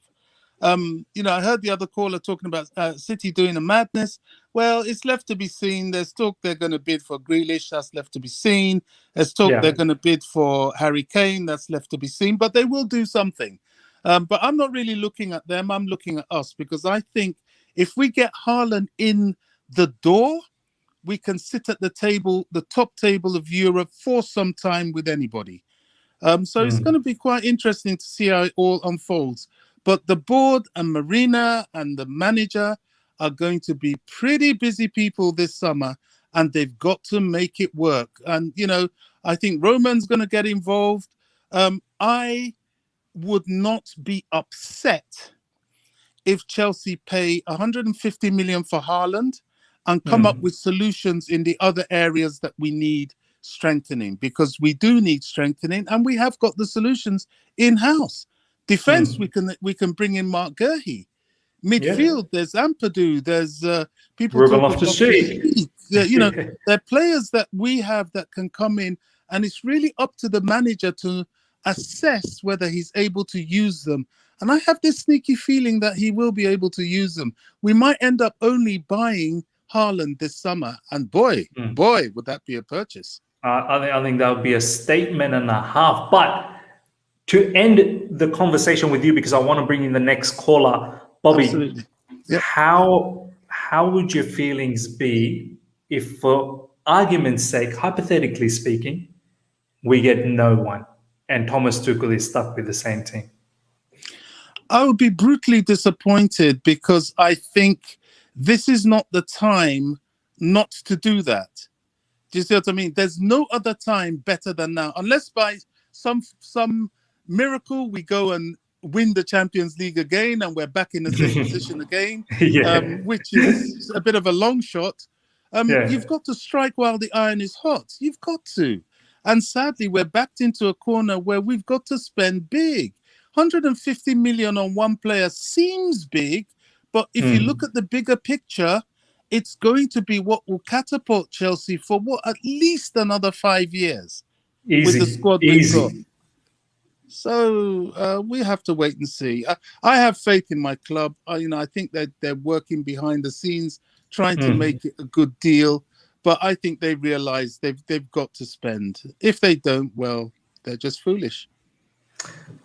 I heard the other caller talking about City doing a madness. Well, it's left to be seen. There's talk they're going to bid for Grealish. That's left to be seen. There's talk they're going to bid for Harry Kane. That's left to be seen. But they will do something. But I'm not really looking at them. I'm looking at us, because I think if we get Haaland in the door, we can sit at the table, the top table of Europe for some time with anybody. So it's going to be quite interesting to see how it all unfolds. But the board and Marina and the manager are going to be pretty busy people this summer, and they've got to make it work. And, I think Roman's going to get involved. I would not be upset if Chelsea pay 150 million for Haaland and come up with solutions in the other areas that we need strengthening, because we do need strengthening, and we have got the solutions in-house. Defense, we can bring in Mark Gurhey. Midfield, there's Ampadu, there's people Ruben Loftus-Cheek. They're players that we have that can come in, and it's really up to the manager to assess whether he's able to use them. And I have this sneaky feeling that he will be able to use them. We might end up only buying Haaland this summer, and boy, would that be a purchase. I think that would be a statement and a half. But to end the conversation with you, because I want to bring in the next caller, Bobby, how would your feelings be if, for argument's sake, hypothetically speaking, we get no one and Thomas Tuchel is stuck with the same team? I would be brutally disappointed, because I think this is not the time not to do that. Do you see what I mean? There's no other time better than now, unless by some miracle we go and win the Champions League again and we're back in the same position again, which is a bit of a long shot. You've got to strike while the iron is hot. You've got to. And sadly, we're backed into a corner where we've got to spend big. 150 million on one player seems big, but if you look at the bigger picture, it's going to be what will catapult Chelsea for at least another 5 years with the squad we've got. So we have to wait and see. I have faith in my club. I think that they're working behind the scenes, trying to make it a good deal. But I think they realize they've got to spend. If they don't, well, they're just foolish.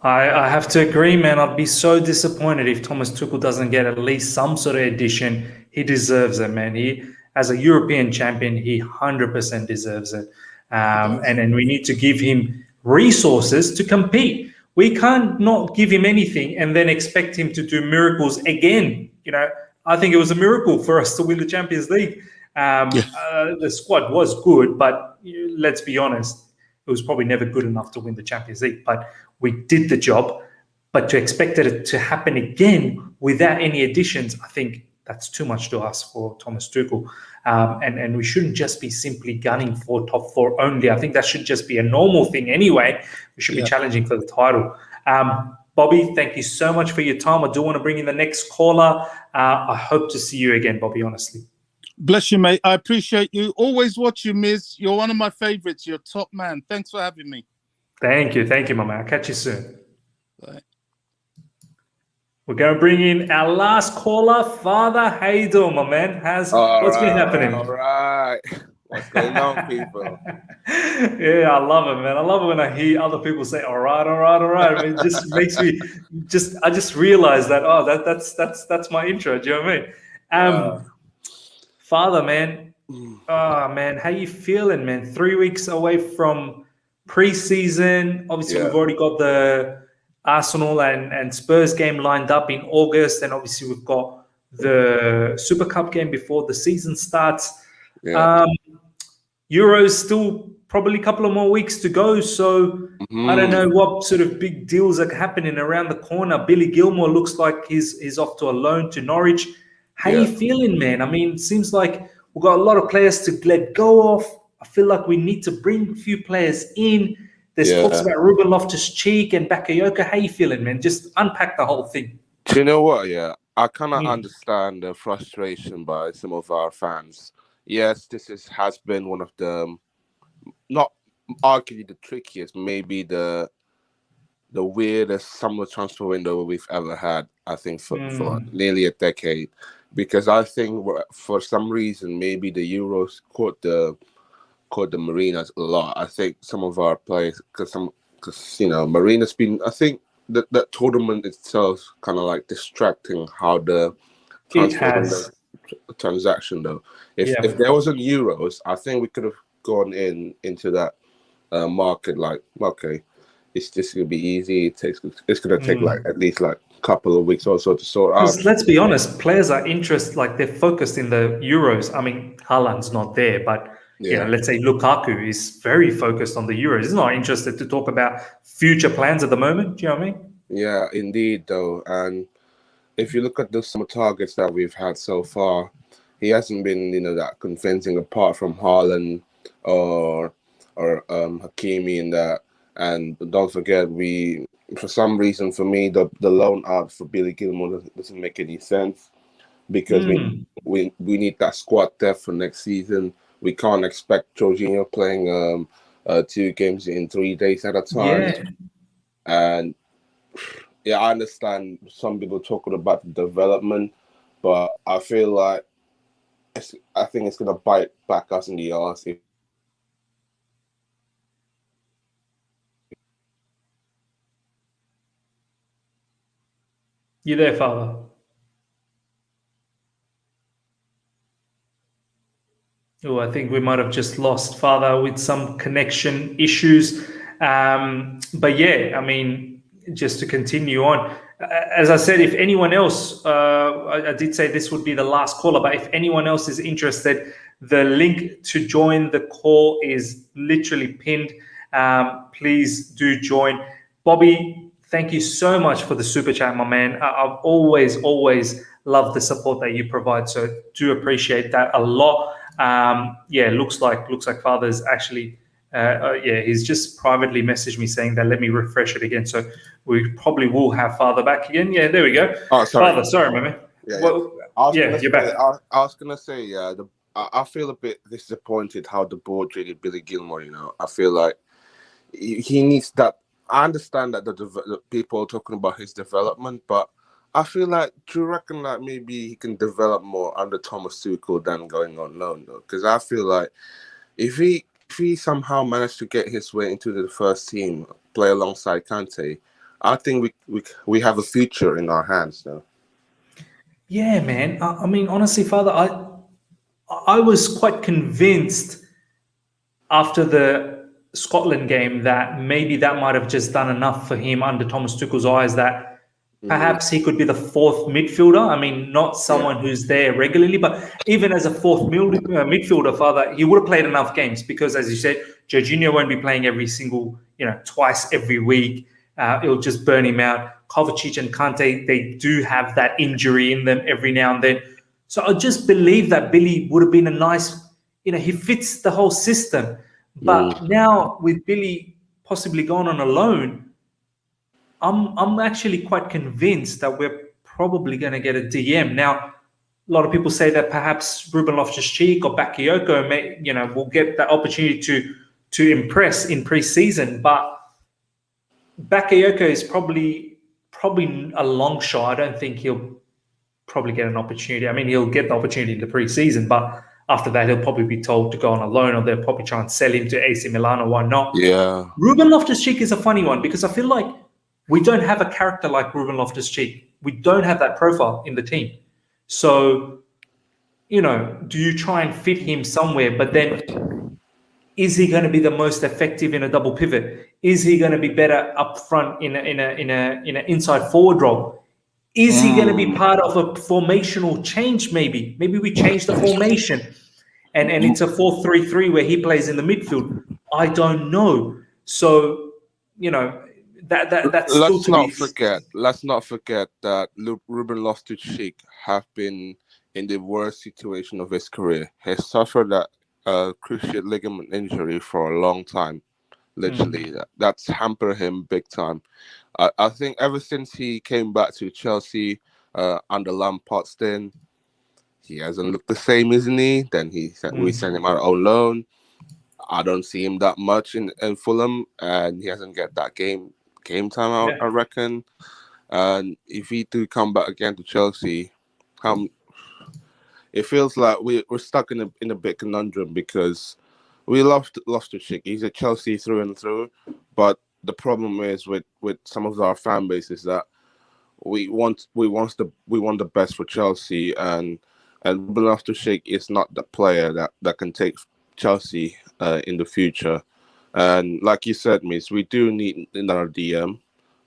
I have to agree, man. I'd be so disappointed if Thomas Tuchel doesn't get at least some sort of addition. He deserves it, man. He, as a European champion, he 100% deserves it. And we need to give him resources to compete. We can't not give him anything and then expect him to do miracles again. I think it was a miracle for us to win the Champions League. The squad was good, but let's be honest, it was probably never good enough to win the Champions League. But we did the job. But to expect it to happen again without any additions, I think that's too much to ask for Thomas Tuchel. And we shouldn't just be simply gunning for top four only. I think that should just be a normal thing anyway. We should be challenging for the title. Bobby, thank you so much for your time. I do want to bring in the next caller. I hope to see you again, Bobby, honestly. Bless you, mate. I appreciate you. Always watch you, Miz. You're one of my favorites. You're top man. Thanks for having me. Thank you, my man. I'll catch you soon. Bye. We're going to bring in our last caller, Father. How you doing, my man? What's been happening? All right. What's going on, people? Yeah, I love it, man. I love it when I hear other people say, all right. It just makes me I just realize that, that's my intro. Do you know what I mean? Father, man. Oh, man. How you feeling, man? 3 weeks away from pre-season. Obviously, we've already got the Arsenal and Spurs game lined up in August. And obviously, we've got the Super Cup game before the season starts. Euros still probably a couple of more weeks to go. So I don't know what sort of big deals are happening around the corner. Billy Gilmour looks like he's off to a loan to Norwich. How you feeling, man? I mean, it seems like we've got a lot of players to let go of. I feel like we need to bring a few players in. There's talks about Ruben Loftus-Cheek and Bakayoko. How you feeling, man? Just unpack the whole thing. Do you know what? Yeah, I cannot understand the frustration by some of our fans. Yes, has been one of the not arguably the trickiest, maybe the weirdest summer transfer window we've ever had. I think for nearly a decade, because I think for some reason maybe the Euros caught the Marinas a lot. I think some of our players, because Marina's been. I think that tournament itself kind of like distracting how the transfer window transaction though. If there wasn't Euros, I think we could have gone into that market like, okay, it's just gonna be easy. It's gonna take like at least like a couple of weeks or so to sort out. Because let's be honest, players are they're focused in the Euros. I mean, Haaland's not there, but let's say Lukaku is very focused on the Euros. He's not interested to talk about future plans at the moment. Do you know what I mean? Yeah, indeed, though. And if you look at the summer targets that we've had so far, he hasn't been, that convincing apart from Haaland or Hakimi in that. And don't forget, for some reason, for me, the loan out for Billy Gilmour doesn't make any sense, because we need that squad depth for next season. We can't expect Jorginho playing 2 games in 3 days at a time. Yeah. And I understand some people talking about the development, but I feel like I think it's gonna bite back us in the arse. You there, Father? Oh, I think we might have just lost Father with some connection issues. But yeah, I mean, just to continue on, as I said, if anyone else, I did say this would be the last caller, but if anyone else is interested, the link to join the call is literally pinned. Please do join. Bobby, thank you so much for the super chat, my man. I've always loved the support that you provide, so do appreciate that a lot. Looks like Father's actually, he's just privately messaged me saying that. Let me refresh it again. So we probably will have Father back again. Yeah, there we go. Oh, sorry. Father, sorry, man. You're back. I was gonna say, I feel a bit disappointed how the board treated Billy Gilmour. I feel like he needs that. I understand that the people are talking about his development, but I feel like, do you reckon that maybe he can develop more under Thomas Tuchel than going on loan, though? Because I feel like if he somehow managed to get his way into the first team, play alongside Kante, I think we have a future in our hands, though. Yeah, man. I mean, honestly, Father, I was quite convinced after the Scotland game that maybe that might have just done enough for him under Thomas Tuchel's eyes, that perhaps he could be the 4th midfielder. I mean, not someone who's there regularly, but even as a 4th midfielder, Father, he would have played enough games, because, as you said, Jorginho won't be playing every single, twice every week. It'll just burn him out. Kovacic and Kante, they do have that injury in them every now and then. So I just believe that Billy would have been a nice, he fits the whole system. But now with Billy possibly going on a loan, I'm actually quite convinced that we're probably going to get a DM. Now, a lot of people say that perhaps Ruben Loftus-Cheek or Bakayoko will get that opportunity to impress in pre-season, but Bakayoko is probably a long shot. I don't think he'll probably get an opportunity. I mean, he'll get the opportunity in the pre-season, but after that, he'll probably be told to go on a loan, or they'll probably try and sell him to AC Milan or whatnot. Yeah. Ruben Loftus-Cheek is a funny one, because I feel like we don't have a character like Ruben Loftus-Cheek. We don't have that profile in the team. So, do you try and fit him somewhere? But then, is he going to be the most effective in a double pivot? Is he going to be better up front in an inside forward role? Is he going to be part of a formational change? Maybe we change the formation, and it's a 4-3-3 where he plays in the midfield. I don't know. So, that's let's not forget that Ruben Loftus-Cheek have been in the worst situation of his career. He suffered that cruciate ligament injury for a long time. Literally, that's hampered him big time. I think ever since he came back to Chelsea, under Lampard's stint. He hasn't looked the same, isn't he? Then we sent him out on loan. I don't see him that much in Fulham, and he hasn't get that game time out, I reckon. And if he do come back again to Chelsea, it feels like we're stuck in a bit conundrum, because we love Loftus-Cheek. He's a Chelsea through and through, but the problem is with some of our fan base is that we want the best for Chelsea, and Ruben Loftus-Cheek is not the player that can take Chelsea in the future. And like you said, Miss, we do need another DM,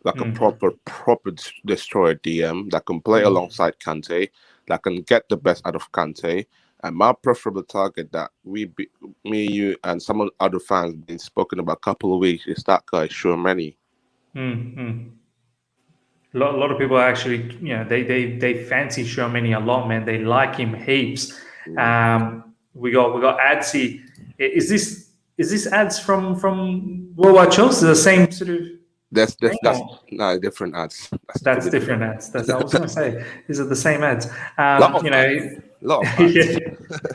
like a proper destroyer DM that can play alongside Kante, that can get the best out of Kante. And my preferable target that me, you, and some other fans been spoken about a couple of weeks is that guy, Tchouaméni. A lot of people actually, they fancy Tchouaméni a lot, man. They like him heaps. We got Adsy. Is this ads from Worldwide Chelsea? The same sort of. That's no different ads. That's different ads. That's I was going to say. These are the same ads. Lot of ads.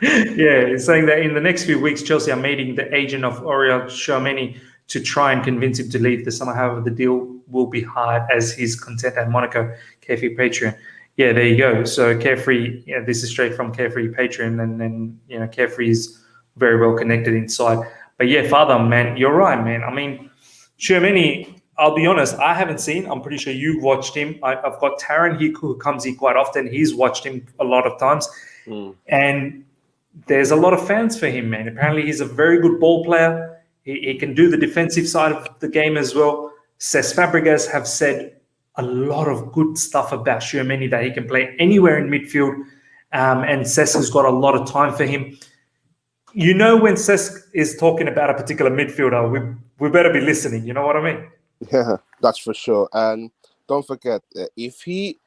It's saying that in the next few weeks, Chelsea are meeting the agent of Aurel Tchouaméni to try and convince him to leave the summer. However, the deal will be hard as his content at Monaco. Carefree Patreon. Yeah, there you go. So Carefree, this is straight from Carefree Patreon, and then Carefree is very well connected inside. But yeah, Father, man, you're right, man. I mean, Tchouaméni, I'll be honest, I haven't seen. I'm pretty sure you've watched him. I've got Taron who comes here quite often. He's watched him a lot of times. And there's a lot of fans for him, man. Apparently, he's a very good ball player. He can do the defensive side of the game as well. Cesc Fabregas have said a lot of good stuff about Tchouaméni, that he can play anywhere in midfield. And Cesc has got a lot of time for him. When Cesc is talking about a particular midfielder, we better be listening. You know what I mean? Yeah, that's for sure. And don't forget, if he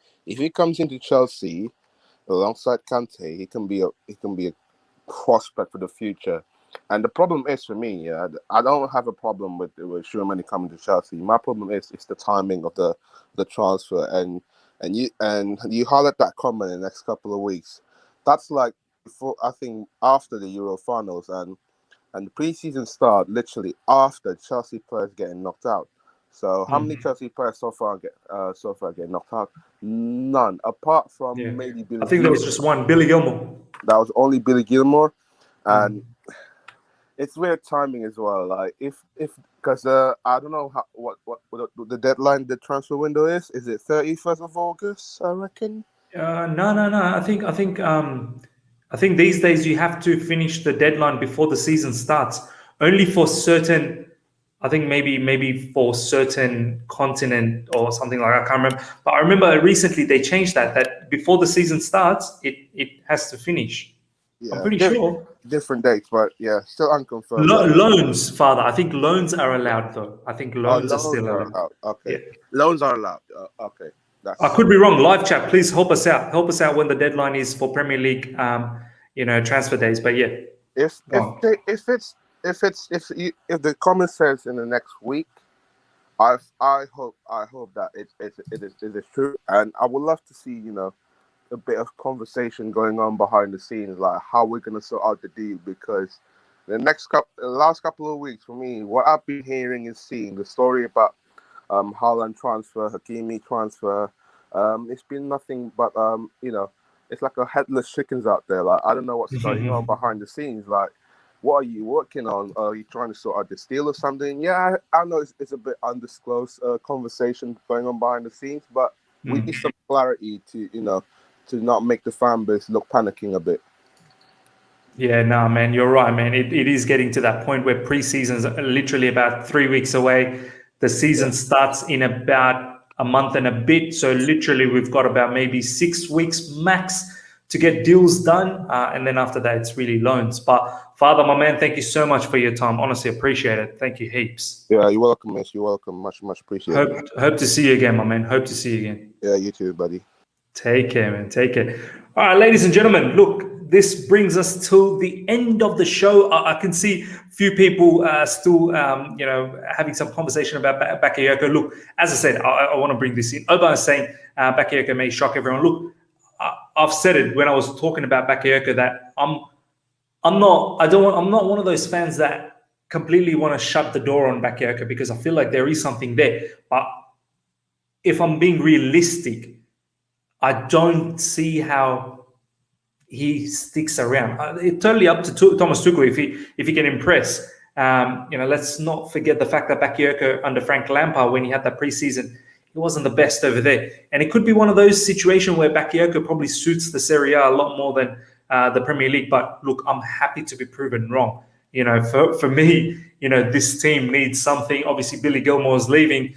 comes into Chelsea alongside Kante, he can be a prospect for the future. And the problem is for me, I don't have a problem with Tchouaméni coming to Chelsea. My problem is the timing of the transfer, and you highlight that comment in the next couple of weeks. That's like before, I think, after the Euro finals and the preseason start, literally after Chelsea players getting knocked out. So how many Chelsea players so far get knocked out? None, apart from maybe Billy. I think there was just one, Billy Gilmour. That was only Billy Gilmour, and it's weird timing as well. Like because I don't know what the deadline, the transfer window is. Is it 31st of August? I reckon. No. I think these days you have to finish the deadline before the season starts. Only for certain. I think maybe for certain continent or something like that. I can't remember. But I remember recently they changed that before the season starts, it has to finish. Yeah, I'm pretty sure. Different dates, but yeah, still unconfirmed. Loans, Father. I think loans are allowed, though. I think loans are still allowed. Okay. Yeah. Loans are allowed. Okay. I could be wrong. Live chat, please help us out. Help us out when the deadline is for Premier League, transfer days. But yeah. If the comment says in the next week, I hope that it is true, and I would love to see a bit of conversation going on behind the scenes, like how we're gonna sort out the deal, because the last couple of weeks for me, what I've been hearing and seeing, the story about Haaland transfer, Hakimi transfer, it's been nothing but it's like a headless chickens out there. Like I don't know what's going on behind the scenes. Like, what are you working on? Are you trying to sort out this deal or something? Yeah, I know it's a bit undisclosed conversation going on behind the scenes, but we need some clarity to not make the fan base look panicking a bit. Yeah, no, man, you're right, man. It is getting to that point where pre-season's literally about 3 weeks away. The season starts in about a month and a bit. So literally we've got about maybe 6 weeks max to get deals done. And then after that, it's really loans. But Father, my man, thank you so much for your time. Honestly, appreciate it. Thank you heaps. Yeah, you're welcome, miss. You're welcome. Much appreciated. Hope to see you again, my man. Hope to see you again. Yeah, you too, buddy. Take care, man. Take care. All right, ladies and gentlemen, look, this brings us to the end of the show. I can see a few people still, having some conversation about Bakayoko. Look, as I said, I want to bring this in. Oba is saying Bakayoko may shock everyone. Look, I've said it when I was talking about Bakayoko that I'm not one of those fans that completely want to shut the door on Bakayoko, because I feel like there is something there. But if I'm being realistic, I don't see how he sticks around. It's totally up to Thomas Tuchel if he can impress. Let's not forget the fact that Bakayoko under Frank Lampard, when he had that preseason, he wasn't the best over there. And it could be one of those situations where Bakayoko probably suits the Serie A a lot more than the Premier League. But look, I'm happy to be proven wrong. For me, this team needs something. Obviously, Billy Gilmour is leaving,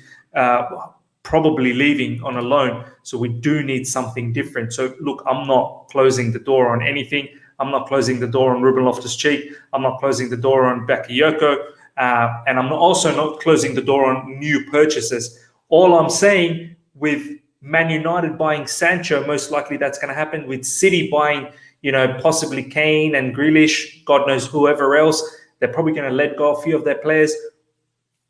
probably leaving on a loan. So we do need something different. So look, I'm not closing the door on anything. I'm not closing the door on Ruben Loftus-Cheek. I'm not closing the door on Bakayoko. And I'm also not closing the door on new purchases. All I'm saying, with Man United buying Sancho, most likely that's going to happen. With City buying, possibly Kane and Grealish, God knows whoever else, they're probably going to let go a few of their players.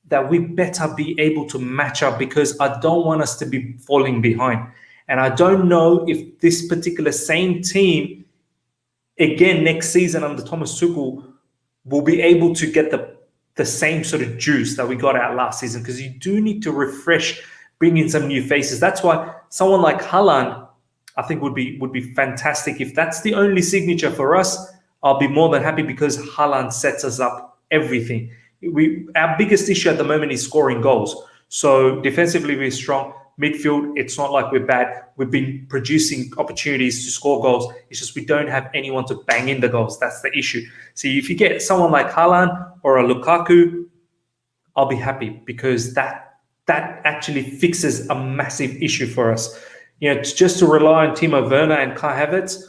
That we better be able to match up, because I don't want us to be falling behind. And I don't know if this particular same team, again, next season under Thomas Tuchel, will be able to get the same sort of juice that we got out last season, because you do need to refresh, bring in some new faces. That's why someone like Haaland, I think, would be fantastic. If that's the only signature for us, I'll be more than happy, because Haaland sets us up everything. Our biggest issue at the moment is scoring goals. So defensively, we're strong. Midfield, it's not like we're bad. We've been producing opportunities to score goals. It's just we don't have anyone to bang in the goals. That's the issue. See, if you get someone like Haaland or a Lukaku, I'll be happy, because that actually fixes a massive issue for us. Just to rely on Timo Werner and Kai Havertz,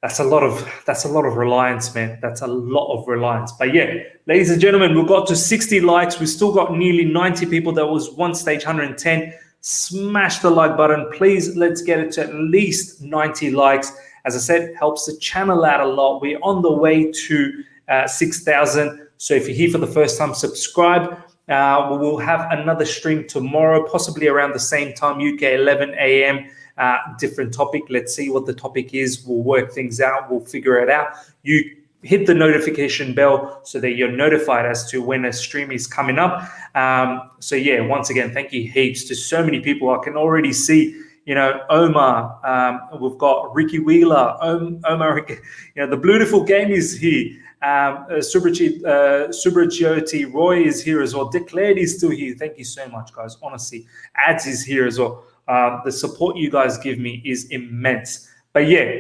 that's a lot of reliance, man. That's a lot of reliance. But yeah, ladies and gentlemen, we got to 60 likes. We still got nearly 90 people. That was one stage 110. Smash the like button. Please, let's get it to at least 90 likes. As I said, helps the channel out a lot. We're on the way to 6,000. So if you're here for the first time, subscribe. We will have another stream tomorrow, possibly around the same time, UK 11 a.m. Different topic. Let's see what the topic is. We'll work things out. We'll figure it out. You hit the notification bell so that you're notified as to when a stream is coming up. So yeah, once again, thank you heaps to so many people. I can already see, Omar. We've got Ricky Wheeler. Omar, the beautiful game is here. Subrajyoti Roy is here as well. Declared is still here. Thank you so much, guys. Honestly, Ads is here as well. The support you guys give me is immense. But yeah,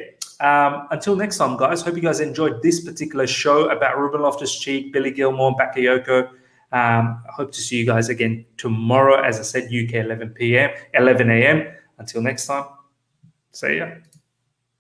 until next time, guys, hope you guys enjoyed this particular show about Ruben Loftus-Cheek, Billy Gilmour, Bakayoko. I hope to see you guys again tomorrow, as I said, UK 11 a.m. Until next time, see ya.